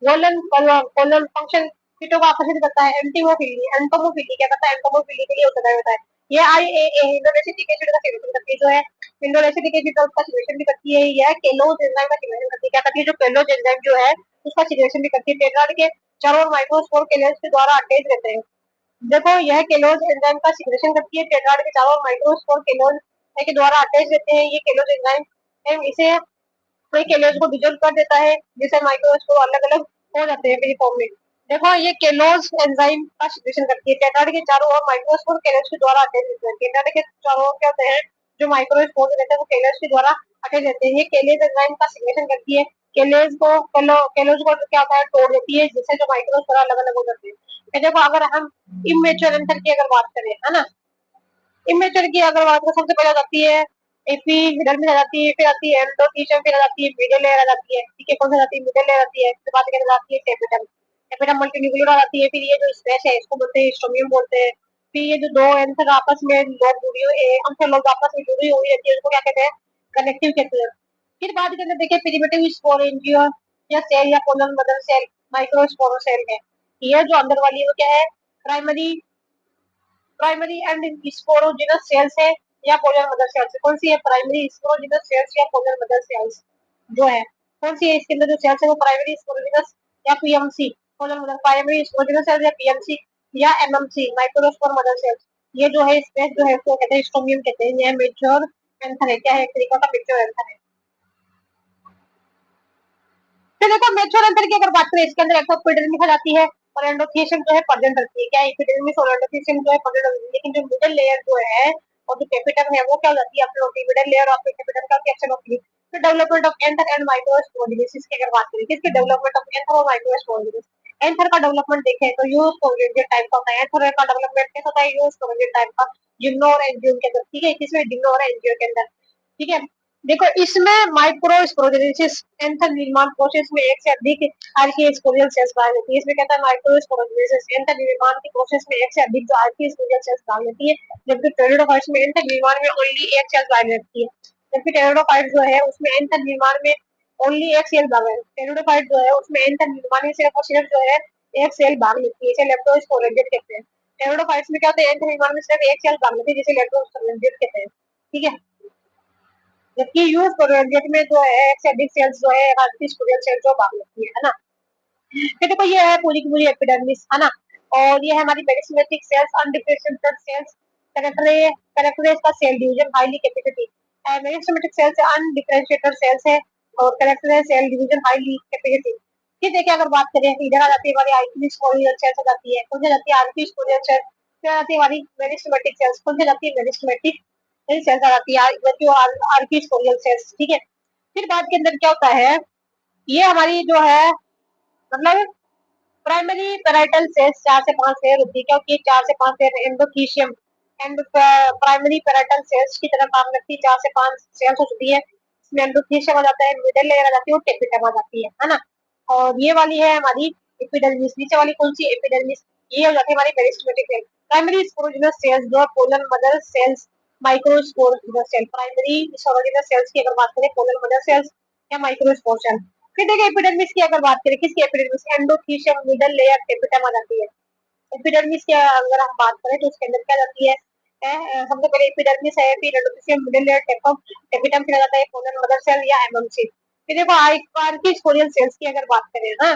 गोल्डन कलर फंक्शन कीटों को आकर्षित करता है। एंटोमोफिली क्या करता है? एंटोमोफिली के लिए होता है। ये IAA इंडोनेशियन एसिड का सिक्रेशन करती है, जो है इंडोनेशियन एसिड का सिक्रेशन भी करती है। यह केलोज एंजाइम का सिक्रेशन करती है। क्या करती है? जो केलोज एंजाइम जो है उसका सिक्रेशन भी करती है। टेट्राड के चारों माइक्रोस्पोर केलोज के द्वारा अटैच रहते हैं। देखो यह केलोज एंजाइम का सिक्रेशन करती है, टेट्राड के चारों माइक्रोस्पोर केलोज के द्वारा अटैच रहते हैं। ये केलोज एंजाइम इसे पूरे केलोज को डिजोल्व कर देता है, जिससे माइक्रोस्पोर अलग अलग हो जाते हैं फ्री फॉर्म में। देखो ये केलोज एंजाइम का सिक्रेशन करती है, टेट्राड के चारों ओर माइक्रोस्पोर केलोज के द्वारा अटैच रहते हैं। टेट्राड के चारों ओर क्या होते हैं, जो माइक्रोस्पोर रहते हैं वो केलोज के द्वारा अटैच रहते हैं। ये केलेज एंजाइम का सिक्रेशन करती है, केलोज को क्या होता है, तोड़ देती है, जिससे जो माइक्रोस्पोर अलग अलग हो जाते हैं। देखो अगर हम इमेच्योर एंथर की अगर बात करें, है ना, इमेच्योर की अगर बात करें, सबसे पहले आ जाती है एपिडर्मिस आ जाती है, फिर आती है एंडोथीलियम, फिर आ जाती है मिडल लेयर आ जाती है। ठीक है, कौन सा आती है, मिडल लेयर आती है। फिर बात करें आती है टेपिटम, टेपिटम मल्टीन्यूक्लियर आ जाती है। फिर ये जो स्पेस है इसको बोलते हैं स्टोमियम बोलते हैं। फिर ये जो दो एंथर आपस में लोग जुड़ी हुई है, हमसे लोग आपस में जुड़ी हुई रहती है, उसको क्या कहते हैं, कनेक्टिव कहते हैं। फिर बात करें देखिए प्रिमिटिव स्पोरेंजियो या सेल या कोलन मदर सेल, माइक्रोस्पोरो सेल है। ये जो अंदर वाली है वो क्या है, primary primary and sporogenous sales है या पोलर मदर सेल्स। कौन सी है, प्राइमरी स्पोरोजिनस सेल्स या पोलर मदर सेल्स जो है, कौन सी है इसके अंदर जो सेल्स है वो प्राइमरी स्पोरोजिनस या PMC, polar mother primary sporogenous sales या पीएमसी या एमएमसी माइक्रोस्पोर मदर सेल्स। ये जो है स्पेस जो है उसको कहते हैं स्टोमियम कहते हैं। यह मेच्योर एंथर है, क्या है, एक तरीका का मेच्योर एंथर है। फिर देखो मेच्योर एंथर की अगर बात करें, इसके अंदर एक्टोपिडर्मिस आ जाती है और एंडोथीलियम जो है प्रेजेंट रहती है। क्या एपिडर्मिस और एंडोथीलियम जो है प्रेजेंट रहती है, लेकिन जो मिडिल लेयर जो है और जो टेपिटम है वो क्या हो जाती है, अपने होती है मिडिल लेयर और टेपिटम का एक्शन होती है। फिर डेवलपमेंट ऑफ एंथर एंड माइक्रोस्पोरेंजिस की अगर बात करें, किसके डेवलपमेंट ऑफ एंथर और माइक्रोस्पोरेंजिस। एंथर का डेवलपमेंट देखें तो यूज स्पोरेंजियस टाइप का होता है। एंथर का डेवलपमेंट कैसा होता है, यूज स्पोरेंजियस टाइप का, जिम्नो और एंजियो के अंदर। ठीक है, किसमें, जिम्नो और एंजियो के अंदर। ठीक है, देखो इसमें माइक्रोस्पोरेंजिस एंथर निर्माण प्रोसेस में एक से अधिक आर्किस्पोरियल सेल्स भाग लेती है। इसमें कहता है माइक्रोस्पोरेंजिस एंथर निर्माण की प्रोसेस में एक से अधिक जो आर्किस्पोरियल सेल्स भाग लेती है, जबकि टेरिडोफाइट्स में एंथर निर्माण में ओनली एक सेल भाग लेती है। जबकि टेरिडोफाइट जो है उसमें एंथर निर्माण में ओनली एक सेल भाग है। टेरिडोफाइट जो है उसमें एंथर निर्माण में सिर्फ और सिर्फ जो है एक सेल भाग लेती है, इसे लेप्टोस्पोरेंजियस कहते हैं। टेरिडोफाइट्स में क्या होता है, एंथर निर्माण में सिर्फ एक सेल भाग लेती है, जिसे लेप्टोस्पोरेंजियस कहते हैं। ठीक है, जबकि यूज प्रोजेक्ट में जो है एक से अधिक सेल्स जो है आर्टिफिशियल सेल जो भाग लेती है ना। फिर देखो ये है पूरी की पूरी एपिडर्मिस, है ना, और ये है हमारी meristematic cells, undifferentiated cells, characters का cell division highly capacity. Meristematic cells undifferentiated cells है और characters cell division highly capacity. फिर देखिए अगर बात करें इधर आ जाती है हमारी आर्किस्पोरियल सेल्स आ जाती है, कौन सी जाती है, आर्किस्पोरियल सेल्स। फिर आती है हमारी मेरिस्टेमेटिक सेल्स, कौन सी जाती है, मेरिस्टेमेटिक सेल्स आ जाती है, आर्किस्पोरियल सेल्स। ठीक है, फिर बात के अंदर क्या होता है, ये हमारी जो है मतलब प्राइमरी पेराइटल सेल्स 4 से 5 लेयर होती है, क्योंकि 4 से 5 layer endothecium and primary parietal cells की तरह काम करती है। 4 से 5 सेल्स होती है, इसमें एंडोथीशियम आ जाता है, मिडिल लेयर आ जाती है और टेपिटम आ जाती है ना। और ये वाली है हमारी एपिडर्मिस, नीचे वाली कौन सी, एपिडर्मिस। ये हो जाती है हमारी पेरिस्टमेटिक सेल। प्राइमरी स्पोरोजिनस सेल्स जो pollen mother cells, microsporogenous cell, primary sporogenous cells की अगर बात करें, पोलर मदर सेल्स या माइक्रोस्पोर सेल। फिर देखिए एपिडर्मिस की अगर बात करें, किसकी epidermis, endothecium, middle layer, tapetum आ जाती है। एपिडर्मिस की अगर हम बात करें तो उसके अंदर क्या जाती है, सबसे पहले एपिडर्मिस है, फिर एंडोथीशियम, मिडल लेयर, टेपिटम, फिर आ जाता है पोलर मदर सेल या एमएमसी। फिर देखो आर्किस्पोरियल सेल्स की अगर बात करें ना,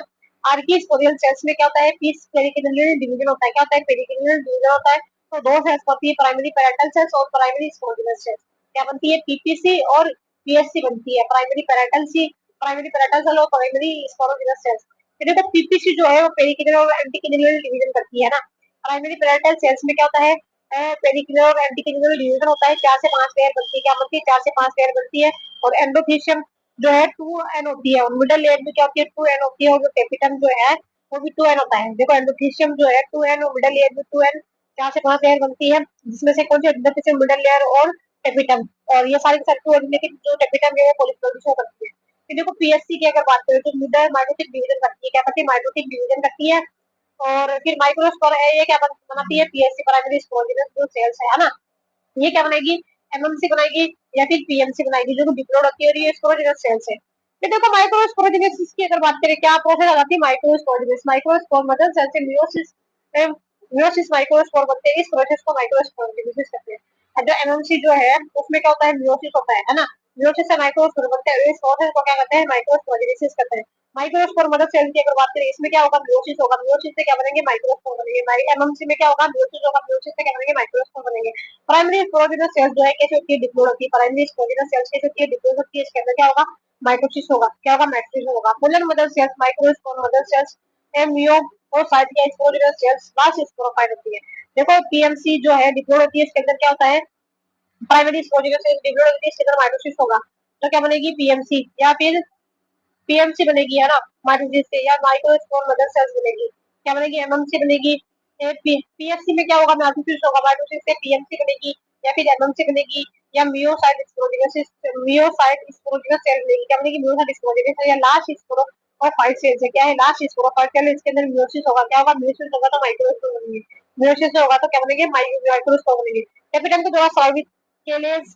आर्किस्पोरियल सेल्स में क्या होता है, पीस पेरिकिनल डिवीजन होता है। क्या होता है, पेरिकिनल डिवीजन होता है। तो दो सेल्स होती है, प्राइमरी पेराइटल सेल्स और प्राइमरी स्पोरोजिनस सेल्स। क्या बनती है, पीपीसी और पीएससी बनती है, प्राइमरी पेराइटल सी, प्राइमरी पेराइटल सेल और प्राइमरी स्पोरोजिनस सेल्स। फिर देखो पीपीसी जो है वो पेरिकिनल और एंटीकिनल डिवीजन करती है ना। प्राइमरी पेराइटल सेल्स में क्या होता है, पेरिकिनल और एंटीकिनल डिवीजन होता है, 4 से 5 लेयर बनती है। क्या बनती है, 4 से 5 लेयर बनती है। और एंडोथीशियम जो है 2n होती है, और मिडल लेयर में क्या होती है, 2n होती है, और जो टेपिटम जो है वो भी 2n होता है। देखो एंडोथीशियम जो है 2n और मिडल लेयर में 2n, 4 से 5 लेयर बनती है, जिसमें से कौन सी एंडोथीशियम, मिडल लेयर और टेपिटम। और ये सारी सारी लेकिन जो टेपिटम है वो पॉलीप्लोइड शो करती है। फिर देखो पीएससी की अगर बात करें तो मिडल माइटोटिक डिवीजन करती है। क्या करती है, माइटोटिक डिवीजन करती है। और फिर माइक्रोस्पोर है, ये क्या बनाती है, पीएससी, प्राइमरी स्पोरोजिनस जो सेल्स है ना, ये क्या बनाएगी, एमएमसी बनाएगी या फिर पीएमसी बनाएगी, जो डिप्लोड होती है, और ये स्पोरोजिनस सेल्स है। फिर देखो माइक्रोस्पोरोजिनस की अगर बात करें, क्या प्रोसेस आ जाती है, माइक्रोस्पोरोजिनस, माइक्रोस्पोर मदर सेल से मियोसिस, मियोसिस माइक्रोस्पोर बनते हैं, इस प्रोसेस को माइक्रोस्पोरोजिनस कहते हैं। और जो एमएमसी जो है उसमें क्या होता है, मियोसिस होता है ना। म्यूसिस से माइक्रोस्पोर बनते हैं, इस प्रोसेस को क्या कहते हैं, माइक्रोस्पोरेसिस कहते हैं। माइक्रोस्पोर मदर सेल की अगर बात करें, इसमें क्या होगा, म्यूसिस होगा, म्यूसिस से क्या बनेंगे, माइक्रोस्पोर बनेंगे। एमएमसी में क्या होगा, म्यूसिस होगा, म्यूसिस से क्या बनेंगे, माइक्रोस्पोर बनेंगे। प्राइमरी स्पोरोजिनस सेल्स जो है कैसे होती है, डिप्लोइड होती है। प्राइमरी स्पोरोजिनस सेल्स कैसे होती है, डिप्लोइड होती है। इसके अंदर क्या होगा, माइटोसिस होगा, क्या होगा, मैट्रिक्स होगा। Fuller mother cells, microspore mother cells, Ameo और साइट के स्पोरोजिनस सेल्स लास्ट स्पोरोफाइट होती है। देखो पीएमसी जो है डिप्लोइड होती है, इसके अंदर क्या होता है, प्राइमरी स्पोरोजिनस सेल्स डिप्लोइड होती है, इसके अंदर माइटोसिस होगा, तो क्या बनेगी, पीएमसी या फिर पीएमसी बनेगी, है ना, माइटोसिस से, या माइक्रोस्पोर मदर सेल्स बनेगी, क्या बनेगी, एमएमसी बनेगी। पीएफसी में क्या होगा, माइटोसिस होगा, माइटोसिस से पीएमसी बनेगी या फिर एमएमसी बनेगी, या meiocyte sporogenous, meiocyte sporogenous cell बनेगी, क्या बनेगी, मियोसाइट स्पोरोजिनस, या लास्ट स्पोरो और फाइव सेल्स है, क्या है, लास्ट स्पोरोफाइट सेल, इसके अंदर म्यूसिस होगा, क्या होगा, म्यूसिस होगा तो माइक्रोस्पोर बनेगी, म्यूसिस होगा तो क्या बनेंगे, माइक्रोस्पोर बनेंगे। कैपिटल के द्वारा सॉल्विट केलेज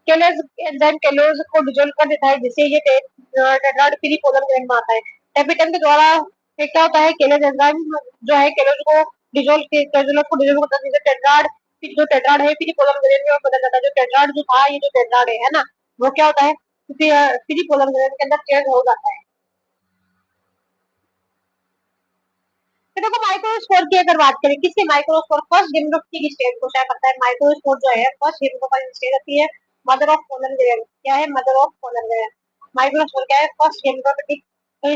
केलेज एंजाइम केलोज को डिसॉल्व कर देता है, जिससे ये टेट्राड फ्री पोलर ग्रेन में आता है। कैपिटल के द्वारा ये क्या होता है, केलेज एंजाइम जो है केलोज को डिसॉल्व करता है, जिससे टेट्राड जो टेट्राड है फ्री पोलर ग्रेन में बदल जाता है। जो टेट्राड जो था, ये जो टेट्राड है ना, वो क्या होता है, फ्री पोलर ग्रेन के अंदर चेंज हो जाता है। तो देखो माइक्रोस्पोर की अगर बात करें, किससे, माइक्रोस्पोर फर्स्ट गिम्नोस्टिक स्टेज को क्या करता है, माइक्रोस्पोर जो है फर्स्ट गिम्नोस्टिक स्टेज होती है, मदर ऑफ पोलन ग्रेन, क्या है, mother of pollen grain. Microspore क्या है, फर्स्ट गिम्नोस्टिक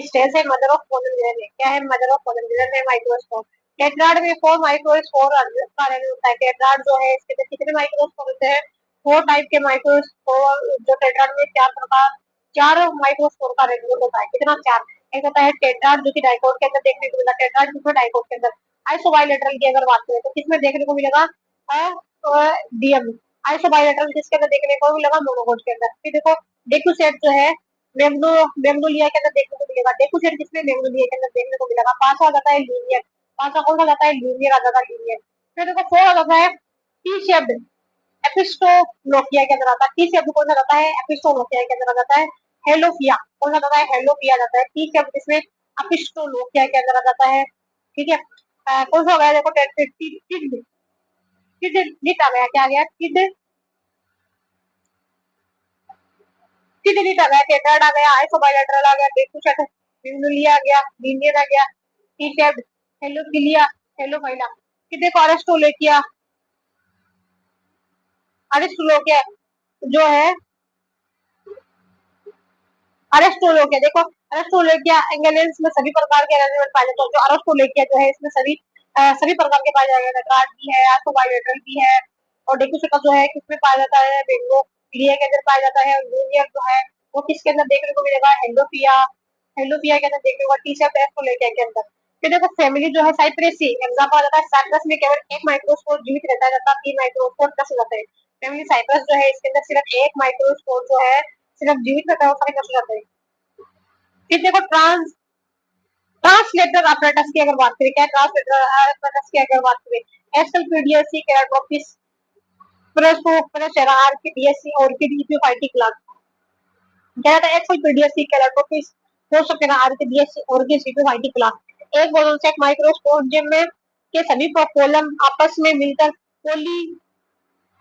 स्टेज है, मदर ऑफ पोलन ग्रेन है, क्या है, मदर ऑफ पोलन ग्रेन है माइक्रोस्पोर। टेट्राड में फोर माइक्रोस्पोर कार्य होता है। टेट्राड जो है इसके अंदर कितने माइक्रोस्पोर होते हैं, फोर टाइप के माइक्रोस्पोर, जो टेट्राड में चार प्रकार, चार माइक्रोस्पोर का रेगुलर होता है, कितना, चार। एक होता है टेट्राड जो कि डाइकोट के अंदर देखने को मिला, टेट्राड किसमें, डाइकोट के अंदर। आइसोबाइलेटरल की अगर बात करें तो किसमें देखने को मिलेगा, डीएम। आइसोबाइलेटरल किसके अंदर देखने को मिलेगा, मोनोकोट के अंदर। फिर देखो डेक्यूसेट जो है मेग्नो मेग्नोलिया के अंदर देखने को मिलेगा, डेक्यूसेट किसमें, मेग्नोलिया के अंदर देखने को मिलेगा। पांचवा आ जाता है लीनियर, पांचवा कौन सा जाता है, लीनियर आ जाता है, लीनियर। फिर देखो फोर आ जाता है टी शेप्ड, एपिस्टोलोकिया के अंदर आता है। टी शब्द कौन सा रहता है, एपिस्टोलोकिया के अंदर आ जाता है। हेलोफिया कौन सा रहता है, हेलोफिया जाता है। टी शब्द इसमें एपिस्टोलोकिया के अंदर आ जाता है, ठीक है। कौन सा हो गया, देखो टिड टिड आ गया, क्या आ गया, टिड टिड आ गया, टेट्राड आ गया, आइसोबाइलेटरल आ गया, डेक्यूसेट, लिनुलिया आ गया, लीनियर आ गया, टी शब्द, हेलोफिलिया, हेलोफाइला। फिर देखो अरिस्टोलोकिया जो है, अरेस्टोलोकिया, देखो अरेस्टोलोकिया एंगेलेंस में सभी प्रकार के एलिमेंट पाए जाते हैं। जो अरेस्टोलोकिया जो है इसमें सभी प्रकार के पाए जाएंगे, नटराज भी है, आसोबायोलेटरल भी है, और डेक्यूसिटा जो है किसमें पाया जाता है, बेंगो पीलिया के अंदर पाया जाता है। और जूनियर जो है वो किसके अंदर देखने को मिलेगा, हेलोफिया, हेलोफिया के अंदर देखने को, टीशर्ट एस्ट्रोलेकिया के अंदर। फिर देखो फैमिली जो है साइप्रेसी, एग्जांपल आ जाता है साइप्रस में केवल एक माइक्रोस्पोर जीवित रहता है, तथा तीन माइक्रोस्पोर नष्ट हो जाते हैं। फैमिली साइप्रस जो है इसके अंदर सिर्फ एक माइक्रोस्पोर जो है सिर्फ जीवित रहता है, और सारे नष्ट हो जाते हैं। फिर देखो ट्रांसलेटर apparatus की अगर बात करें, क्या ट्रांसलेटर apparatus की अगर बात करें, एसएलपीडीएससी केराटोपिस प्रोसोपरेसेरा आर्किडीएससी ऑर्किड इपिफाइटी क्लास, क्या था, एसएलपीडीएससी केराटोपिस प्रोसोपरेसेरा आर्किडीएससी ऑर्किड इपिफाइटी क्लास। एक बोलन से एक माइक्रोस्पोरियम में के सभी पोलन आपस में मिलकर पोली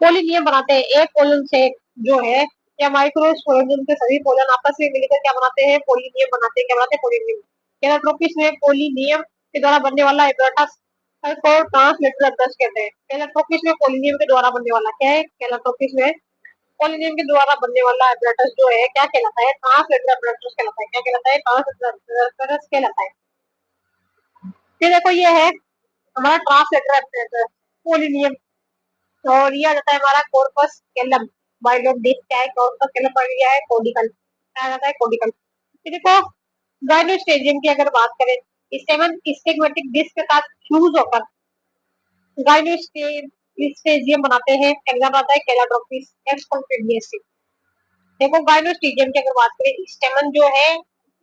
पोलिनियम बनाते हैं। एक पोलन से जो है या माइक्रोस्पोरियम के सभी पोलन आपस में मिलकर क्या बनाते हैं, पोलिनियम बनाते हैं, क्या बनाते हैं, पोलिनियम। केराटोपिस में पोलिनियम के द्वारा बनने वाला एपरेटस को ट्रांसलेटर एपरेटस कहते हैं। केराटोपिस में पोलिनियम के द्वारा बनने वाला क्या है, केराटोपिस में पोलिनियम के द्वारा बनने वाला एपरेटस जो है क्या कहलाता है, ट्रांसलेटर एपरेटस कहलाता है। क्या कहलाता है, ट्रांसलेटर एपरेटस कहलाता है। फिर देखो ये है हमारा ट्रांसलेटर एपरेटस, पोलिनियम। और ये आ जाता है हमारा corpus callosum, bile of disc क्या है, कॉर्पस कैलम, और ये है कोडिकल, क्या आता है, कोडिकल। फिर देखो गाइनोस्टेजियम की अगर बात करें, स्टेमन स्टिग्मेटिक डिस्क के साथ फ्यूज होकर गाइनोस्टेजियम बनाते हैं। एग्जाम्पल आता है केलाट्रोपिस, एक्सकॉन्फिडियसी। देखो गाइनोस्टेजियम की अगर बात करें, स्टेमन जो है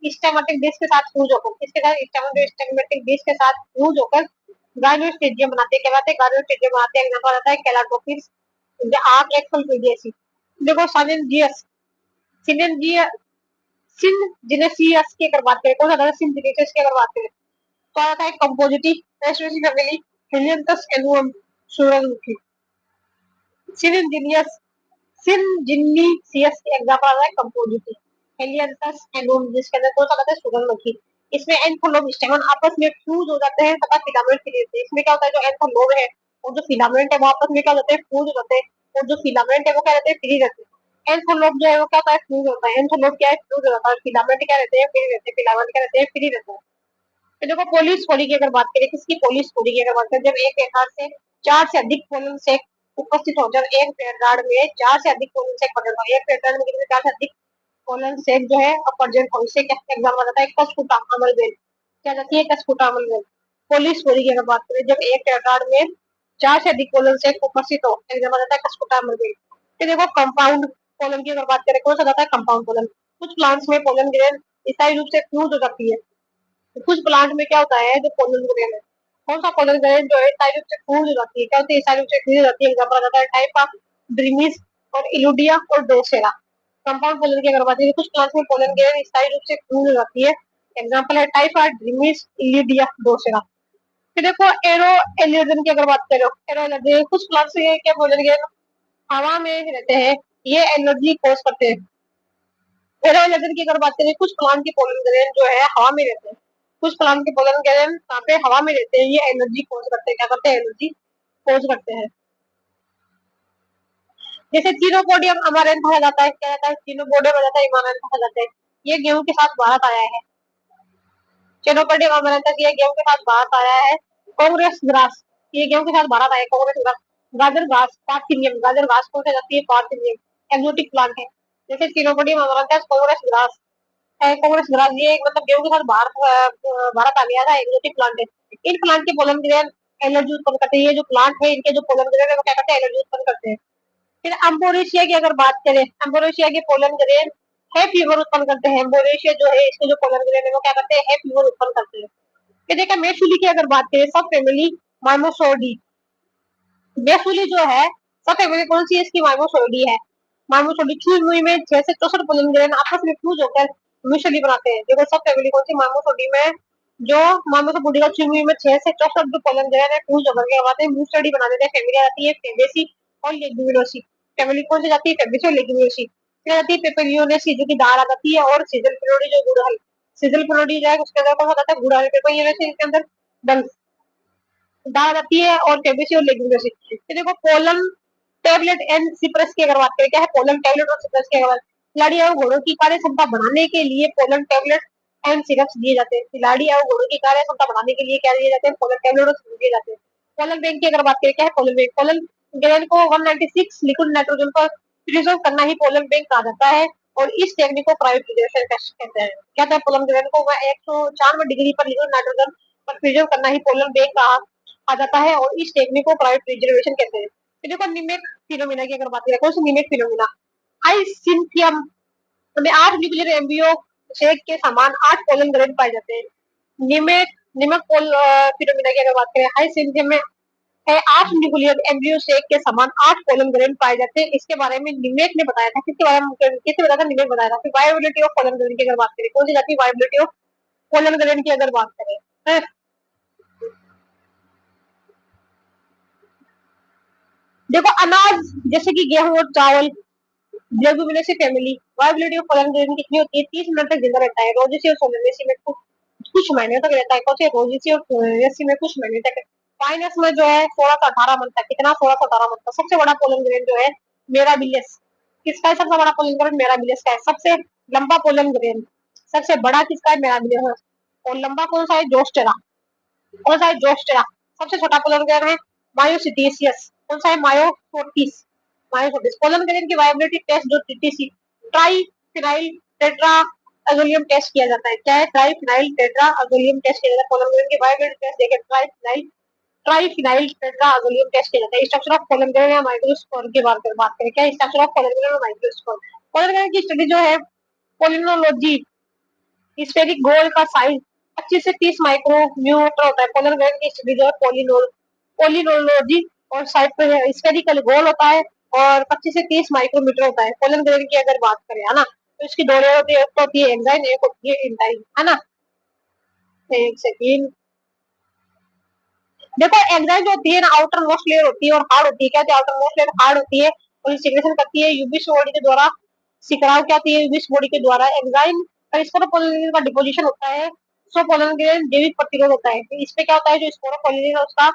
स्टेमेटिक डिस्क के साथ फ्यूज होकर, किसके साथ, स्टेमन जो स्टेमेटिक डिस्क के साथ फ्यूज होकर गाइनोस्टेजियम बनाते हैं, क्या बनाते हैं, गाइनोस्टेजियम बनाते हैं। एग्जाम्पल आता है केलाट्रोपिस, आर्क एक्सकॉन्फिडियसी। देखो साइनेंजियस सिनेंजिया सिनजिनेसियस की अगर बात करें, कौन सा सिनजिनेसियस की अगर बात करें तो आता है कंपोजिटी रेस्टोरेशन फैमिली, हिलियंथस एनुअम सूरजमुखी। सिनजिनियस सिन जिन्नी सीएस के एग्जाम्पल आ रहा है कंपोजिटी हेलियंथस एनोन जिसके अंदर कौन सा आता है सूरजमुखी। इसमें एंथोलोब स्टेमन आपस में फ्यूज हो जाते हैं तथा फिलामेंट क्रिएट होते हैं। इसमें क्या होता है जो एंथोलोब है और जो फिलामेंट है वो आपस में क्या हो जाते हैं फ्यूज हो जाते हैं और जो फिलामेंट है वो क्या रहते हैं फ्री रहते हैं। एंथोलोब जो है वो क्या होता है फ्यूज होता है। एंथोलोब क्या है फ्यूज हो जाता है। फिलामेंट क्या रहते हैं फ्री रहते हैं। फिलामेंट क्या रहते हैं फ्री रहते हैं। तो देखो पोलिस पोली की अगर बात करें किसकी पोलिस पोली की अगर बात करें जब एक एकाध से चार से अधिक पोलन से उपस्थित हो जब एक पेड़ में चार से अधिक पोलन से प्रेजेंट हो एक पेड़ में कितने चार से अधिक पोलन से जो है प्रेजेंट हो इसे क्या एग्जाम आ जाता है कस्कुटा अमल बेल क्या जाती है कस्कुटा अमल बेल। पोलिस पोली की अगर बात करें जब एक पेड़ में चार से अधिक पोलन से उपस्थित हो एग्जाम आ जाता है कस्कुटा अमल बेल। फिर देखो कंपाउंड पोलन की अगर बात करें कौन सा जाता है कंपाउंड पोलन। कुछ प्लांट्स में पोलन ग्रेन स्थायी रूप से फ्यूज हो जाती है। तो कुछ प्लांट में क्या होता है जो पोलन ग्रेन है कौन सा पोलन ग्रेन जो है टाइप से फूल हो जाती है क्या होती है टाइप से फूल हो जाती है एग्जांपल आ जाता है टाइप ऑफ ड्रीमिस और इलुडिया और डोसेरा। कंपाउंड पोलन की अगर बात करें कुछ प्लांट में पोलन ग्रेन स्थायी रूप से फूल हो जाती है एग्जांपल है टाइप ऑफ ड्रीमिस इलुडिया डोसेरा। फिर देखो एरो एलियोजन की अगर बात करो एरो एलर्जी कुछ प्लांट्स में क्या पोलन ग्रेन हवा में रहते हैं ये एलर्जी कोज करते हैं। एरो एलर्जी की अगर बात करें कुछ प्लांट के पोलन ग्रेन जो है हवा में रहते हैं। कुछ प्लांट के पोलन ग्रेन कहाँ पे हवा में रहते हैं ये एलर्जी कोज करते हैं क्या करते हैं एलर्जी कोज करते हैं। जैसे चीनोपोडियम अमारैंथ कहा जाता है क्या जाता है चीनोपोडियम आ जाता है अमारैंथ कहा जाता है। ये गेहूं के साथ भारत आया है। चीनोपोडियम अमारैंथ ये गेहूं के साथ भारत आया है। कांग्रेस ग्रास ये गेहूं के साथ भारत आया कांग्रेस ग्रास। गाजर घास पार्थिनियम गाजर घास कौन सा जाती है पार्थिनियम एक्सोटिक प्लांट है। जैसे चीनोपोडियम अमारैंथ कांग्रेस ग्रास है कांग्रेस ग्रास ये मतलब गेहूं के साथ भारत आ गया था एक्सोटिक प्लांट है। इन प्लांट के पोलन ग्रेन एलर्जी उत्पन्न करते हैं। ये जो प्लांट है इनके जो पोलन ग्रेन है वो क्या करते हैं एलर्जी उत्पन्न करते हैं। फिर अम्बोरेशिया की अगर बात करें अम्बोरेशिया के पोलन ग्रेन है फीवर उत्पन्न करते हैं। अम्बोरेशिया जो है इसके जो पोलन ग्रेन है वो क्या करते हैं फीवर उत्पन्न करते हैं। फिर देखा मेषुली की अगर बात करें सब फैमिली माइमोसोडी मेषुली जो है सब फैमिली कौन सी है इसकी माइमोसोडी है। माइमोसोडी चूज मुई में 6 से 64 पोलन ग्रेन आपस में फ्यूज होकर म्यूचुअली बनाते हैं। देखो सब फैमिली कौन सी माइमोसोडी में जो माइमोसोडी का चूज मुई में 6 से 64 जो पोलन ग्रेन है फ्यूज होकर के बनाते हैं म्यूचुअली बना देते हैं। फैमिली आती है फेबेसी और लेग्यूमिनोसी। फैमिली कौन सी जाती है फेबेसी और लेग्यूमिनोसी। फिर आती है पेपरियोनेसी जो की दाल आ जाती है और सीजल पिरोडी जो गुड़हल सीजल पिरोडी जो है उसके अंदर कौन सा आता है गुड़हल पेपरियोनेसी के अंदर डल दाल आती है और फेबेसी और लेग्यूमिनोसी। फिर देखो पोलन टैबलेट एंड सिप्रस की अगर बात करें क्या है पोलन टैबलेट और सिप्रस की अगर खिलाड़ी और घोड़ों की कार्य क्षमता बढ़ाने के लिए पोलन टैबलेट एंड सिरप्स दिए जाते हैं। खिलाड़ी और घोड़ों की कार्य क्षमता बढ़ाने के लिए क्या दिए जाते हैं पोलन टैबलेट और सिरप दिए जाते हैं। पोलन बैंक की अगर बात करें क्या है पोलन बैंक पोलन ग्रेन को 196 लिक्विड नाइट्रोजन पर प्रिजर्व करना ही पोलन बैंक कहा जाता है और इस टेक्निक को क्रायोप्रिजर्वेशन कहते हैं। क्या कहते हैं पोलन ग्रेन को 194 डिग्री पर लिक्विड नाइट्रोजन पर प्रिजर्व करना ही पोलन बैंक कहा आ जाता है और इस टेक्निक को क्रायोप्रिजर्वेशन कहते हैं। तो देखो निमेक फिनोमिना की अगर बात करें कौन सी निमेक फिनोमिना हाइसिंथियम में 8 न्यूक्लियर एम्ब्रियो शेक के समान 8 पोलन ग्रेन पाए जाते हैं। निमेक निमक फिनोमिना की अगर बात करें हाइसिंथियम में है 8 न्यूक्लियर एम्ब्रियो शेक के समान 8 पोलन ग्रेन पाए जाते हैं। इसके बारे में निमेक ने बताया था किसके बारे में किसने बताया था निमेक बताया था। फिर वायबिलिटी ऑफ पोलन ग्रेन की अगर बात करें कौन सी जाती है वायबिलिटी ऑफ पोलन ग्रेन की अगर बात करें देखो अनाज जैसे कि गेहूं और चावल Leguminosae family viability of pollen grain कितनी होती है 30 मिनट तक जिंदा रहता है। रोजेसी और सोलेनेसी में कुछ महीने तक रहता है। कौन से रोजेसी और सोलेनेसी में कुछ महीने तक। पाइनस में जो है 16 से 18 मंथ तक कितना 16 से 18 मंथ तक। सबसे बड़ा पोलन ग्रेन जो है मेराबिलियस किसका है सबसे बड़ा पोलन ग्रेन मेराबिलियस का है। सबसे लंबा पोलन ग्रेन सबसे बड़ा किसका है मेराबिलियस और लंबा कौन सा है जोस्टेरा कौन सा है जोस्टेरा। सबसे छोटा पोलन ग्रेन है मायोसिटीसियस कौन सा है मायोफोर्टिस मायोफोर्टिस। पोलन ग्रेन की वायबिलिटी टेस्ट जो TTC triphenyl tetrazolium test किया जाता है। क्या है triphenyl tetrazolium test किया जाता है। पोलन ग्रेन की वायबिलिटी टेस्ट देखें triphenyl tetrazolium test किया जाता है। स्ट्रक्चर ऑफ पोलन ग्रेन या माइक्रोस्पोर की बात करें क्या स्ट्रक्चर ऑफ पोलन ग्रेन और माइक्रोस्पोर। पोलन ग्रेन की स्टडी जो है पोलिनोलॉजी स्फेरिक गोल का साइज 25 से 30 माइक्रोमीटर होता है। पोलन ग्रेन की स्टडी जो है पोलिनोलॉजी और स्फेरिकल गोल होता है और 25 से 30 माइक्रोमीटर होता है। पोलन ग्रेन की अगर बात करें है ना तो इसकी दो लेयर होती है एक तो होती है एंजाइम एक होती है इंटाइन है ना। एक सेकेंड देखो एंजाइम जो होती है ना आउटर मोस्ट लेयर होती है और हार्ड होती है। क्या आउटर मोस्ट लेयर हार्ड होती है और सिक्रेशन करती है यूबीस बॉडी के द्वारा। सिकराव क्या होती है यूबीस बॉडी के द्वारा। एंजाइम का स्पोरोपोलिन का डिपोजिशन होता है। सोपोलिन जैविक प्रतिरोध होता है। तो इसमें क्या होता है जो स्पोरोपोलिन है उसका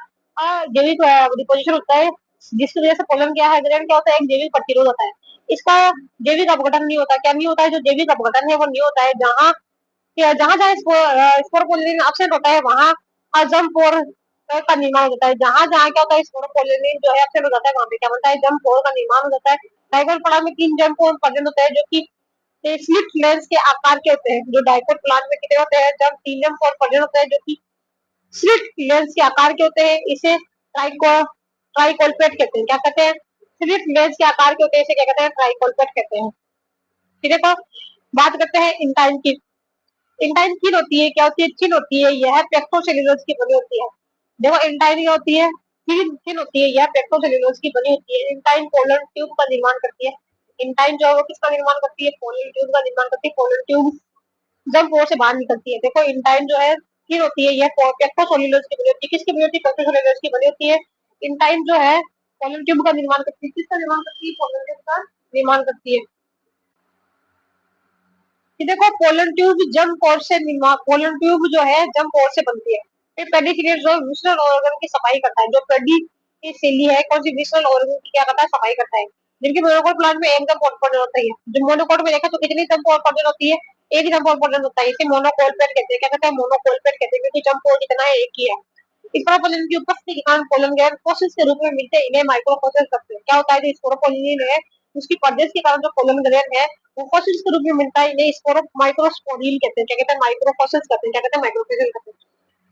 जैविक डिपोजिशन होता है, जिसकी वजह से पोलन क्या है क्या होता है एक जैविक प्रतिरोध होता है। इसका जैविक अपघटन नहीं होता। क्या नहीं होता है जो जैविक अपघटन है वो नहीं होता है। जहाँ जहाँ जहाँ स्पोरोपोलिन एब्सेंट होता है वहाँ जंप और का निर्माण होता है। जहाँ जहाँ क्या होता है स्पोरोपोलिन जो है एब्सेंट हो जाता है वहाँ पे क्या बनता है जंप और का निर्माण हो जाता है। डाइकोट प्लांट में 3 जंप और प्रेजेंट होते हैं जो कि स्लिट लेंस के आकार के होते हैं। जो डाइकोट प्लांट में कितने होते हैं जब 3 जंप और प्रेजेंट होते हैं जो कि स्लिट लेंस के आकार के होते हैं। इसे ट्राइकोलपेट कहते हैं। क्या कहते हैं स्लिट लेंस के आकार के होते हैं इसे क्या कहते हैं ट्राइकोलपेट कहते हैं। ठीक है तो बात करते हैं इंटाइन की। इंटाइन थिन होती है। क्या होती है थिन होती है। यह पेक्टोसेल्यूलोज की बनी होती है। देखो इंटाइन क्या होती है थिन थिन होती है। यह पेक्टोसेल्यूलोज की बनी होती है। इंटाइन पोलन ट्यूब का निर्माण करती है। इंटाइन जो है वो किसका निर्माण करती है पोलन ट्यूब का निर्माण करती है। पोलन ट्यूब जब वो से बाहर निकलती है। देखो इंटाइन जो है थिन होती है। यह पेक्टोसेल्यूलोज की बनी होती है। किसकी बनी होती है पेक्टोसेल्यूलोज की बनी होती है। इंटाइन जो है पोलन ट्यूब का निर्माण करती है। किसका निर्माण करती है पोलन ट्यूब का निर्माण करती है। कि देखो पोलन ट्यूब जम कोर से पोलन ट्यूब जो है जम कोर से बनती है। फिर पेडिक्यूलेट जो विसरल ऑर्गन की सफाई करता है। जो पेडी की सेली है कौन सी विसरल ऑर्गन की क्या करता है सफाई करता है। जिनकी मोनोकोट प्लांट में एक दम पोर्टल होता है। जो मोनोकोट में देखा तो कितनी दम पोर्टल होती है एक ही दम पोर्टल होता है। इसे मोनोकोलपेट कहते हैं। क्या कहते हैं मोनोकोलपेट कहते हैं क्योंकि जम पोर्ट कितना है एक ही है। स्पोरोपोलिन की उपस्थिति के कारण पोलन गैर कोशिश के रूप में मिलते हैं। इन्हें माइक्रोफोसिल करते हैं। क्या होता है जो स्पोरोपोलिन है उसकी प्रदेश के कारण जो पोलन ग्रेन है वो फॉसिल्स के रूप में मिलता है। इन्हें स्पोरो माइक्रोस्पोरिल कहते हैं। क्या कहते हैं माइक्रोफॉसिल्स कहते हैं। क्या कहते हैं माइक्रोफोसिल कहते हैं।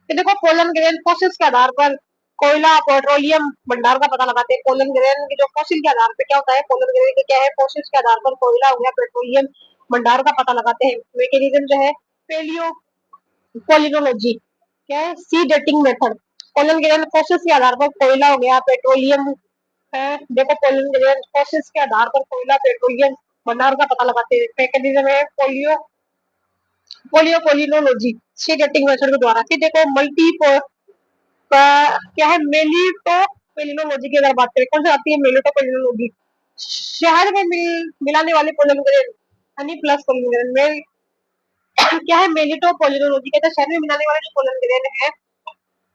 तो देखो पोलन ग्रेन फॉसिल्स के आधार पर कोयला पेट्रोलियम भंडार का पता लगाते हैं। पोलन ग्रेन की जो फॉसिल के आधार पर क्या होता है पोलन ग्रेन के क्या है फॉसिल्स के आधार पर कोयला हो गया पेट्रोलियम भंडार का पता लगाते हैं। मैकेनिज्म जो है पेलियो पोलिनोलॉजी क्या है C dating method. Pollen grain fossils के आधार पर कोयला हो गया पेट्रोलियम है। देखो पोलन ग्रेन फॉसिल्स के आधार पर कोयला पेट्रोलियम भंडार का पता लगाते हैं। मैकेनिज्म है पोलियो पोलिनोलॉजी सी डेटिंग मेथड के द्वारा। फिर देखो मल्टी क्या है मेलिटो पेलिनोलॉजी की अगर बात करें कौन सी आती है मेलिटो पेलिनोलॉजी। शहर में मिलाने वाले pollen grain Honey plus pollen grain में क्या है मेलिटो पोलिनोलॉजी कहते हैं। शहर में मिलाने वाले जो पोलन ग्रेन है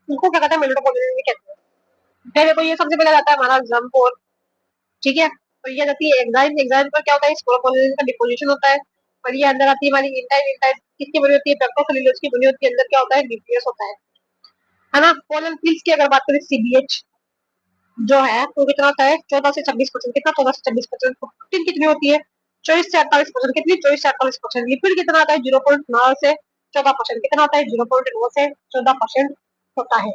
उनको क्या कहते हैं मेलिटो पोलिनोलॉजी कहते हैं। फिर देखो ये सबसे पहले आता है हमारा जम्पोर। ठीक है और ये जाती है एग्जाइम। एग्जाइम पर क्या होता है स्पोरोपोलिन का डिपोजिशन होता है। और ये अंदर आती है हमारी इंटाइन। इंटाइन किसकी बनी होती है पेप्टोसेल्यूलोज की बनी होती है। अंदर क्या होता है न्यूक्लियस होता है ना। पोलन फिल्स की अगर बात करें सीबीएच जो है वो कितना होता है 14 से 26%। कितना 14 से 26%। प्रोटीन कितनी होती है 24 से 48%। कितनी 24 से 48%। लिपिड कितना आता है 0.9 से 14%। कितना होता है 0.9 से 14% होता है।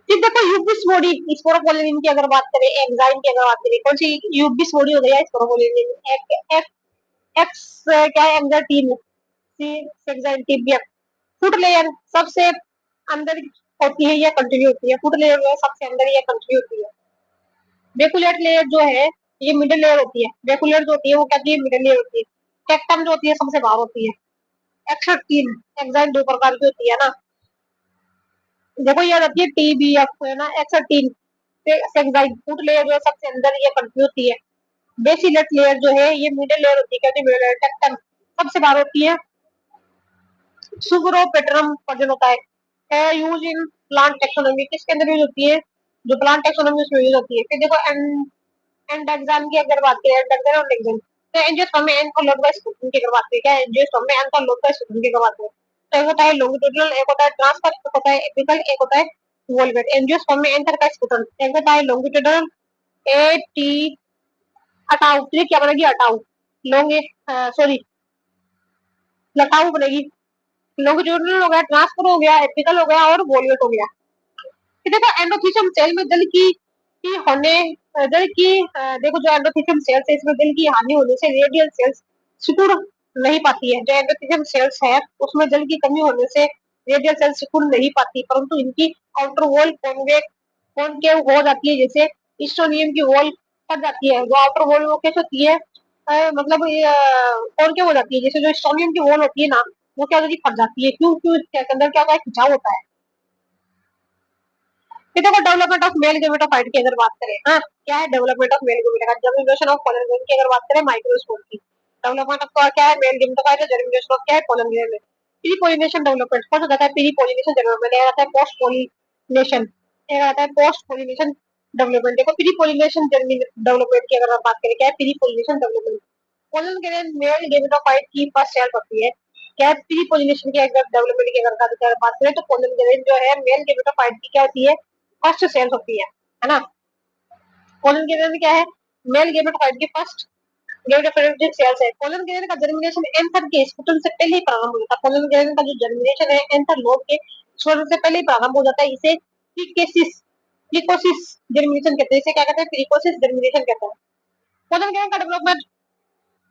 फिर देखो यूबिस बॉडी स्पोरोपोलिन की अगर बात करें एंजाइम की अगर बात करें कौन सी यूबिस बॉडी हो गई है स्पोरोपोलिन एक्स क्या है एंजाइम फुट लेयर सबसे अंदर होती है या कंटिन्यू होती है। फुट लेयर सबसे अंदर या कंटिन्यू होती है। वेकुलेट लेयर जो है ये मिडिल लेयर होती है। वेकुलेट जो होती है वो क्या होती है मिडिल लेयर होती है। टेक्टम जो होती है सबसे बाहर होती है। एक्सोटीन एंजाइम दो प्रकार की होती है ना। देखो ये रहती है टीबीएफ है ना एक्सोटीन एंजाइम फुट लेयर जो है सबसे अंदर या कंटिन्यू होती है। बेसिलेट लेयर जो है ये मिडिल लेयर होती है। क्या होती है मिडिल लेयर टेक्टम सबसे बाहर होती है। सुगरोपेटरम वर्जन होता है यूज इन प्लांट टेक्सोनॉमी किसके अंदर यूज होती है जो प्लांट टेक्सोनॉमी उसमें यूज होती है। फिर देखो एंडाक्सान की अगर बात करें एंडाक्सान और लेक्सन तो एंजियोस्पर्म में एंथोलोड का स्पूतन की अगर बात करें क्या एंजियोस्पर्म में एंथोलोड का स्पूतन की अगर बात करें तो एक होता है लॉन्गिट्यूडिनल एक होता है ट्रांसफर एक होता है एपिकल एक होता है वोल्वेट। एंजियोस्पर्म में एंथर का स्पूतन एक होता है लॉन्गिट्यूडिनल ए टी हटाओ फिर क्या बनेगी हटाओ लॉन्ग सॉरी लटाऊ बनेगी। लॉन्गिट्यूडिनल हो गया ट्रांसफर हो गया एपिकल हो गया और वोल्वेट हो गया। देखो एंडोथेलियम सेल में की होने जल की देखो जो एंडोथेलियम सेल्स है इसमें जल की हानि होने से रेडियल सेल्स सिकुड़ नहीं पाती है। जो एंडोथेलियम सेल्स है उसमें जल की कमी होने से रेडियल सेल्स सिकुड़ नहीं पाती परंतु इनकी आउटर वॉल कॉनकेव हो जाती है। जैसे स्टोनियम की वॉल फट जाती है। जो आउटर वॉल वो कैसे होती है मतलब कॉनकेव हो जाती है। जैसे जो स्टोनियम की वॉल होती है ना वो क्या होती है फट जाती है। क्यों क्यों इसके अंदर क्या होता है खिंचाव होता है। ये देखो डेवलपमेंट ऑफ मेल गेमेटोफाइट की अगर बात करें, हाँ क्या है development of male gametophyte, germination of pollen grain की अगर बात करें माइक्रोस्कोप की, डेवलपमेंट ऑफ क्या है मेल गेमेटोफाइट, जर्मिनेशन ऑफ क्या है पोलन ग्रेन में, प्री पोलिनेशन डेवलपमेंट कौन सा कहता है, प्री पोलिनेशन डेवलपमेंट, यह आता है पोस्ट पोलिनेशन, यह आता है पोस्ट पोलिनेशन डेवलपमेंट। देखो प्री पोलिनेशन डेवलपमेंट की अगर बात करें, क्या है pre pollination development, pollen grain mail gametophyte की फर्स्ट सेल होती है, क्या है प्री पोलिनेशन की अगर डेवलपमेंट की अगर बात करें तो पोलन ग्रेन जो है मेल गेमेटोफाइट की क्या होती है, फर्स्ट सेल होती है ना। पोलन ग्रेन क्या है, मेल गेमेटोफाइट की फर्स्ट गेमेटोफाइट सेल्स है। पोलन ग्रेन का जर्मिनेशन एंथर के स्पुटम से पहले ही प्रारंभ हो जाता है, पोलन ग्रेन का जो जर्मिनेशन है एंथर लोब के स्पुटम से पहले ही प्रारंभ हो जाता है, इसे प्रीकेसिस प्रीकोसिस जर्मिनेशन कहते हैं, इसे क्या कहते हैं, प्रीकोसिस जर्मिनेशन कहते हैं। पोलन ग्रेन का डेवलपमेंट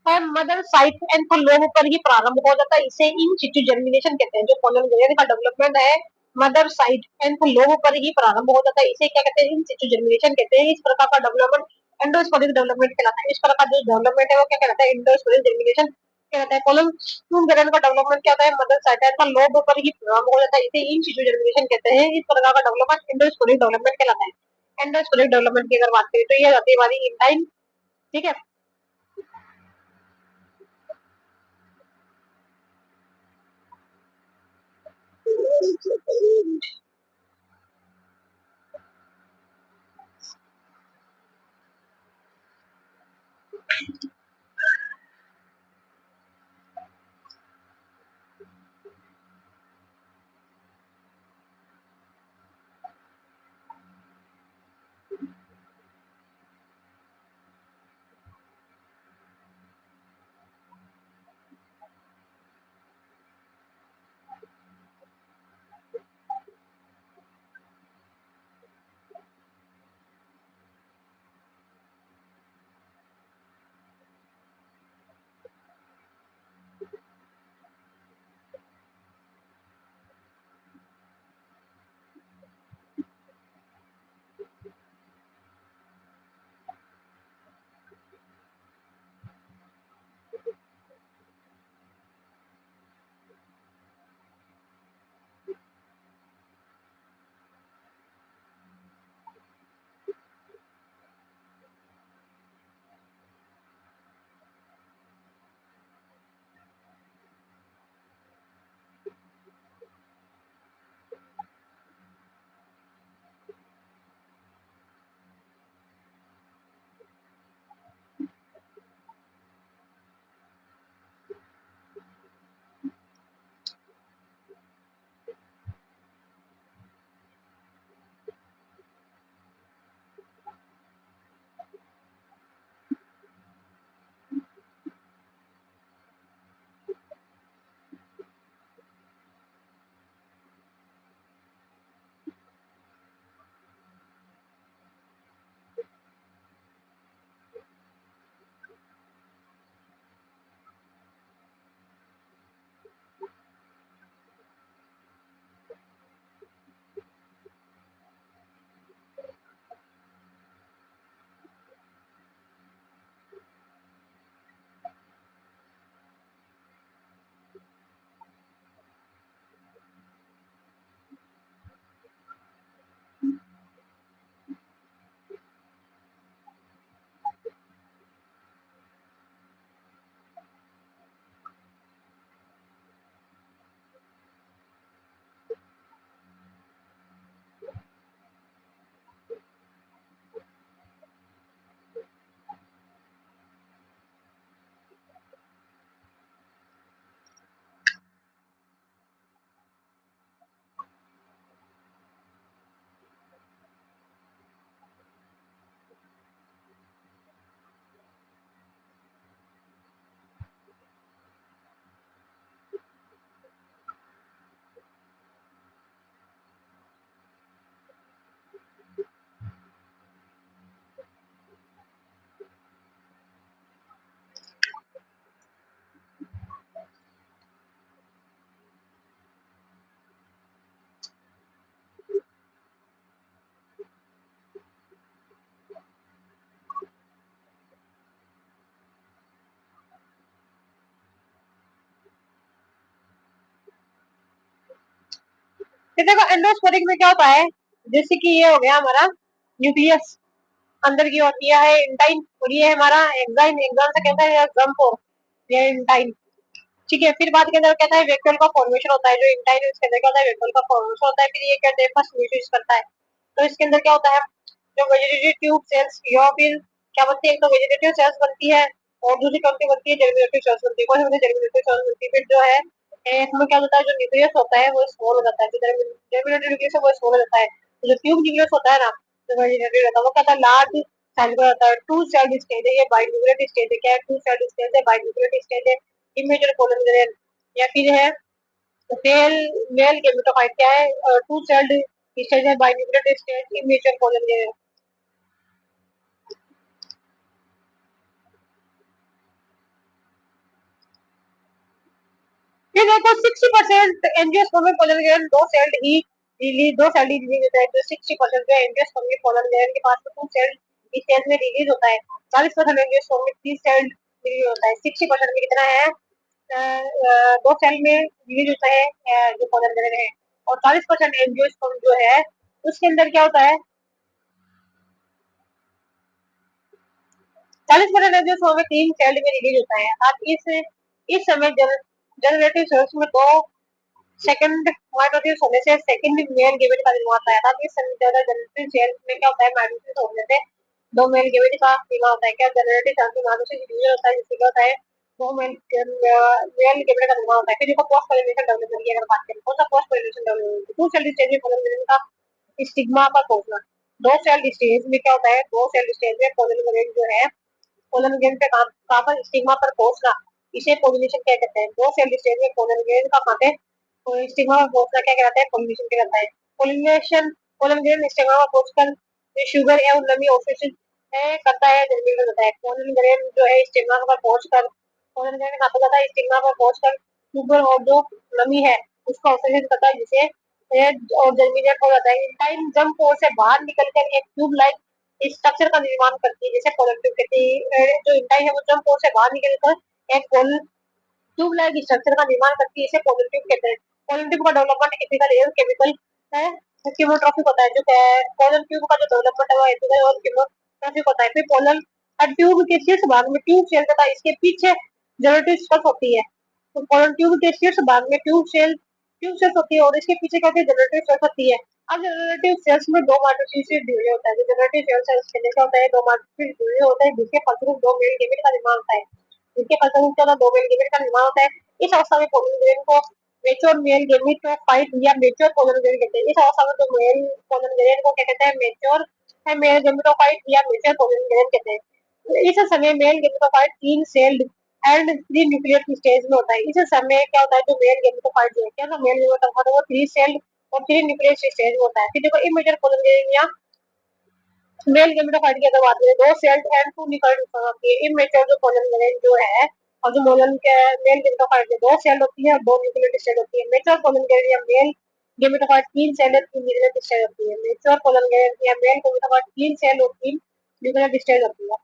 है मदर साइट एंड लोगों पर ही प्रारंभ हो जाता है, इसे इन सिटू जर्मिनेशन कहते हैं। जो पोलन ग्रेन का डेवलपमेंट है मदर साइट एंड लोगों पर ही प्रारंभ हो जाता है, इसे क्या कहते हैं, इन सिटू जर्मिनेशन कहते हैं। इस प्रकार का डेवलपमेंट एंडोस्पोरिक डेवलपमेंट कहलाता है। इस प्रकार का जो डेवलपमेंट है वो क्या कहलाता है, एंडोस्पोरिक जर्मिनेशन कहलाता है। पोलन ग्रेन का डेवलपमेंट क्या होता है, मदर साइट एंड लोब पर ही प्रारंभ हो जाता है, इसे इन सिटू जर्मिनेशन कहते हैं। इस प्रकार का डेवलपमेंट एंडोस्पोरिक डेवलपमेंट कहलाता है। एंडोस्पोरिक डेवलपमेंट की अगर बात करें तो ये जाती है हमारी इन टाइम, ठीक है। देखो एंडोस्पोरिक में क्या होता है, जैसे कि ये हो गया हमारा न्यूक्लियस, अंदर की ओर दिया है इंटाइन, और ये है हमारा एग्जाइन, एग्जाइन से कहता है जंप, ये इंटाइन। ठीक है, फिर बाद के अंदर कहता है वेक्यूल का फॉर्मेशन होता है, जो इंटाइन इसके अंदर क्या होता है, वेक्यूल का फॉर्मेशन होता है। फिर ये कहते हैं फर्स्ट न्यूक्लियस करता है, तो इसके अंदर क्या होता है, जो वेजिटेटिव ट्यूब सेल्स या फिर क्या बनती है, एक तो वेजिटेटिव सेल्स बनती है और दूसरी कौन सी बनती है, जर्मिनेटिव सेल्स बनती है। कौन सी बनती है, जर्मिनेटिव सेल्स बनती है। फिर जो है इसमें क्या होता है, जो न्यूक्लियस होता है वो स्मॉल हो जाता है, जो जर्मिनेटिव न्यूक्लियस है वो स्मॉल हो जाता है। तो जो ट्यूब न्यूक्लियस होता है ना, जो वेजिटेटिव रहता है वो कहता है लार्ज साइज का होता है। टू सेल्ड स्टेज है, ये बाइन्यूक्लिएट स्टेज है। क्या है, टू सेल्ड स्टेज है, बाइन्यूक्लिएट स्टेज है। इमेजर पोलन ग्रेन, या फिर है मेल मेल गेमेटोफाइट, क्या है, टू सेल्ड स्टेज है, बाइन्यूक्लिएट स्टेज, इमेजर पोलन ग्रेन। फिर देखो 60% एंजियोस्पर्म में पोलन ग्लैंड दो सेल ही रिलीज होता है। जो 60% जो एंजियोस्पर्म में पोलन ग्लैंड के पास में टू सेल स्टेज में रिलीज होता है। 40% एंजियोस्पर्म में थ्री सेल रिलीज होता है। 60% में कितना है, दो सेल में रिलीज होता है जो पोलन ग्लैंड है। और 40% एंजियोस्पर्म जो है उसके अंदर क्या होता है, 40% एंजियोस्पर्म में तीन सेल में रिलीज होता है। अब इस समय जनरेटिव सेल्स में दो सेकंड माइटोसिस होने से सेकंड मेल गेमेट का निर्माण होता है। अब इस ज्यादा जनरेटिव सेल्स में क्या होता है, माइटोसिस होने से दो मेल गेमेट का निर्माण होता है। क्या जनरेटिव सेल्स में माइटोसिस डिवीजन होता है, जिससे क्या होता है दो मेल गेमेट का निर्माण होता है। फिर देखो पोस्ट पोलिनेशन डेवलपमेंट की अगर बात करें, कौन सा post pollination development, two cell stage में पोलिनेशन का स्टिग्मा पर पहुंचना। दो सेल स्टेज में क्या होता है, दो सेल स्टेज में पोलिनेशन जो है पोलन ग्रेन पे कहाँ पर स्टिग्मा पर पहुंचना, इसे पोलिनेशन क्या कहते हैं। दो सेल स्टेज में पोलन ग्रेन का कहाँ पे तो स्टिग्मा पर पहुंचना क्या कहलाता है, पोलिनेशन कहलाता है। पोलिनेशन पोलन ग्रेन स्टिग्मा पर पहुंचकर शुगर एवं नमी अवशोषित करता है, जर्मिनेट होता है। पोलन ग्रेन जो है स्टिग्मा पर पहुंचकर पोलन ग्रेन कहाँ पे जाता है, स्टिग्मा पर पहुंचकर शुगर और जो नमी है उसको अवशोषित करता है, जिसे और जर्मिनेट हो जाता है। इंटाइन जंप पोर से बाहर निकलकर एक ट्यूब लाइक स्ट्रक्चर का निर्माण करती है, जैसे पोलन ट्यूब कहती है। जो इंटाइन है वो जंप पोर से बाहर निकलकर एक ट्यूब लाइक स्ट्रक्चर का निर्माण करती है, इसे पोलन ट्यूब कहते हैं। पोलन ट्यूब का डेवलपमेंट एपिकल एवं केमिकल है, कीमोट्रॉफिक होता है। जो पोलन ट्यूब का जो डेवलपमेंट है वो एपिकल और कीमोट्रॉफिक होता है। फिर पोलन ट्यूब के शीर्ष भाग में ट्यूब सेल तथा इसके पीछे जनरेटिव स्पल्स होती है। तो पोलन ट्यूब के शीर्ष भाग में ट्यूब सेल्स होती है और इसके पीछे क्या होती है, जनरेटिव सेल्स होती है। अब जनरेटिव सेल्स में दो माइटोसिस डिवीजन होता है। जो जनरेटिव सेल्स है उसके अंदर क्या होता है, दो माइटोसिस डिवीजन होता है, जिसके फलस्वरूप दो मेल गेमेट का निर्माण होता है। जिसके फलस्वरूप क्या होता है, दो मेल गेमेट का निर्माण होता है। इस अवस्था में पोलन ग्रेन को मेच्योर मेल गेमेटोफाइट या मेच्योर पोलन ग्रेन कहते हैं। इस अवस्था में जो मेल पोलन ग्रेन को क्या कहते हैं, मेच्योर मेल गेमेटोफाइट या मेच्योर पोलन ग्रेन कहते हैं। इस समय मेल गेमेटोफाइट तीन celled and three nuclear stage में होता है। इस समय क्या होता है, जो मेल गेमेटोफाइट जो है, क्या मेल गेमेटोफाइट वो थ्री सेल्ड और थ्री न्यूक्लियर स्टेज में होता है। फिर देखो इमेजर पोलन ग्रेन या मेल गेमेटोफाइट की अगर बात करें, दो सेल्ड एंड टू न्यूक्लियर होती है। इमेच्योर जो पोलन ग्रेन जो है और जो मोलन के मेल गेमेटोफाइट में दो सेल होती है और दो न्यूक्लियर स्टेज होती है। मेच्योर पोलन ग्रेन या मेल गेमेटोफाइट तीन सेल और तीन न्यूक्लियर स्टेज होती है। मेच्योर पोलन ग्रेन या मेल गेमेटोफाइट तीन सेल और तीन न्यूक्लियर स्टेज होती है।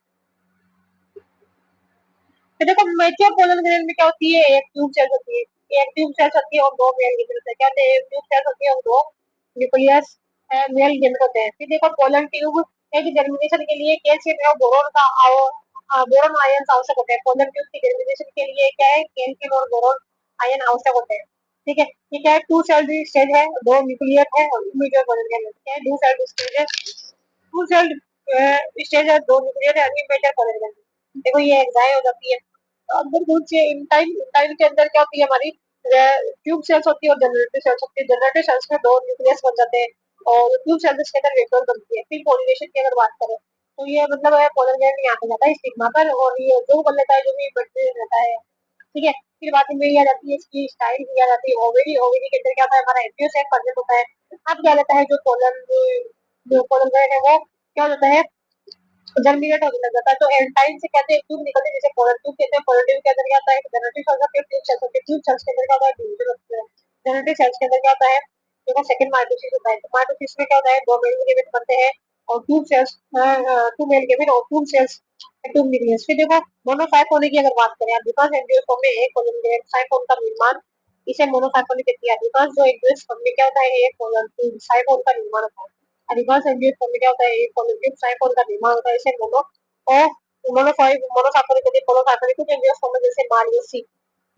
तो देखो मेच्योर पोलन ग्रेन में क्या होती है, एक ट्यूब सेल्स होती है, एक ट्यूब सेल्स होती है और दो मेल गेमेट होते हैं। क्या होते हैं, एक ट्यूब सेल्स होती है और दो न्यूक्लियस मेल गेमेट होते हैं। फिर देखो पोलन ट्यूब एक जर्मिनेशन के लिए कैल्शियम और बोरॉन आयन आवश्यक होते हैं। पोलन ट्यूब की जर्मिनेशन के लिए क्या है, कैल्शियम और बोरॉन आयन आवश्यक होते हैं। ठीक है, ये क्या है, टू सेल्ड स्टेज है, दो न्यूक्लियर है और इमेच्योर पोलन ग्रेन क्या है, टू सेल्ड स्टेज है, टू सेल्ड स्टेज है, दो न्यूक्लियर है, इमेच्योर पोलन ग्रेन। देखो ये एग्जाइ हो जाती है। अंदर कौन सी है, इंटाइन, इंटाइन के अंदर क्या होती है हमारी ट्यूब सेल्स होती है और जनरेटिव सेल्स होती है। जनरेटिव सेल्स में दो न्यूक्लियस बन जाते हैं और ट्यूब सेल्स के अंदर वेक्टर बनती है। फिर पोलिनेशन की अगर बात करें तो ये मतलब है पोलन ग्लैंड यहाँ पे जाता है स्टिग्मा पर और ये जो बन लेता है, जो भी बैक्टीरिया रहता है। ठीक है, फिर बात में ये आ जाती है इसकी स्टाइल की आ जाती है ओवेरी। ओवेरी के अंदर क्या होता है, हमारा एम्ब्रियो सेल प्रेजेंट होता है। अब क्या रहता है, जो पोलन ग्लैंड है वो क्या होता है, जर्मिनेट होने लग जाता है। तो एंटाइन से कहते हैं ट्यूब निकलते हैं, जैसे पोलर ट्यूब कहते हैं। पोलर ट्यूब के अंदर क्या होता है, जनरेटिव सेल्स होते हैं, ट्यूब सेल्स होते हैं। ट्यूब सेल्स के अंदर क्या होता है, डिवीजन होता है। जनरेटिव सेल्स के अंदर क्या होता है, देखो सेकंड माइटोसिस होता है। तो माइटोसिस में क्या होता है, दो मेल गेमेट बनते हैं और tube cells two male gamete और ट्यूब सेल्स ट्यूब न्यूक्लियस। फिर देखो मोनोसाइट होने की अगर बात करें, अधिकांश एंजियोस्पर्म में एक कोलन साइटोन का निर्माण इसे मोनोसाइटोनिक कहती है। अधिकांश जो एंजियोस्पर्म में क्या होता है, एक कोलन साइटोन का निर्माण होता है। रिवर्स एंजियोस्पर्म में क्या होता है, एक पॉजिटिव साइफोन का निर्माण होता है, इसे मोनो और मोनोसाइफोनिक पोलोसाइफोनिक एंजियोस्पर्म जैसे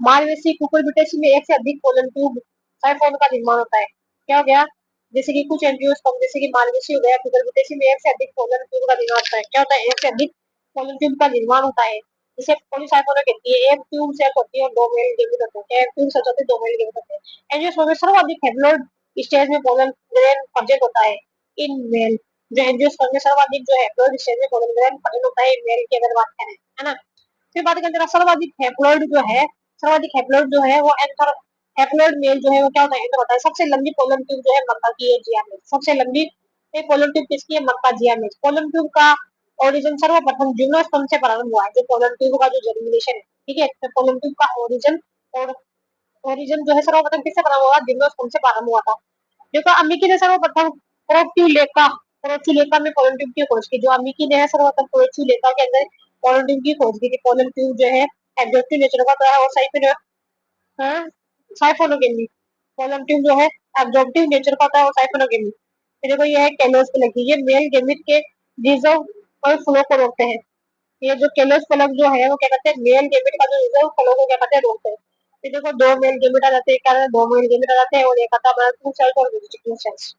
मालवेसी कुकुरबिटेसी में एक से अधिक पोलन ट्यूब साइफोन का निर्माण होता है। क्या हो गया, जैसे कि कुछ एंजियोस्पर्म जैसे कि मालवेसी हो गया, कुकुरबिटेसी में एक से अधिक पोलन ट्यूब का निर्माण होता है। क्या होता है, एक से अधिक पोलन ट्यूब का निर्माण होता है, जिसे पॉलीसाइफोनिक कहती है। एक ट्यूब सेल होती है और दो मेल गेमिट होते हैं। एक ट्यूब सेल होती है, दो मेल गेमिट होते हैं। एंजियोस्पर्म में सर्वाधिक हैप्लॉइड स्टेज में पोलन ग्रेन प्रेजेंट होता है इन मेल। जो एंजियोस्पर्म में सर्वाधिक जो हैप्लॉइड स्टेज में पोलन ग्रेन प्रेजेंट होता है मेल की अगर बात करें, है ना। फिर बात करते हैं सर्वाधिक हैप्लॉइड जो है, सर्वाधिक हैप्लॉइड जो है वो एंथर हैप्लॉइड मेल जो है वो क्या होता है, एंथर होता है। सबसे लंबी पोलन ट्यूब जो है मक्का की है, जिया में सबसे लंबी पोलन ट्यूब किसकी है, मक्का जिया में। पोलन ट्यूब का ओरिजिन सर्वप्रथम जिम्नोस्पर्म से प्रारंभ हुआ है, जो पोलन ट्यूब का जो जर्मिनेशन है, ठीक है। तो पोलन ट्यूब का ओरिजिन और ओरिजिन जो है सर्वप्रथम किससे प्रारंभ हुआ, जिम्नोस्पर्म से प्रारंभ हुआ था। देखो अमिकी ने सर्वप्रथम प्रोक्यूलेका में पोलन ट्यूब की खोज की। जो अमिकी ने है सर्वप्रथम प्रोक्यूलेका के अंदर पोलन ट्यूब की खोज की थी। पोलन ट्यूब जो है एब्जॉर्प्टिव नेचर का तो है, और साइफोनोगेमी। पोलन ट्यूब जो है एब्जॉर्प्टिव नेचर का होता है और साइफोनोगेमी। फिर देखो ये है केलोस फलक, ये मेल गेमिट के रिजर्व और फ्लो को रोकते हैं। ये जो केलोस फलक जो है वो क्या कहते हैं, मेल गेमिट का जो रिजर्व फ्लो को क्या कहते हैं, रोकते हैं। फिर देखो दो मेल गेमिट आ जाते हैं, क्या दो मेल गेमिट आ जाते हैं और एक आता है हमारा टू सेल्स और वेजिटेटिव सेल्स।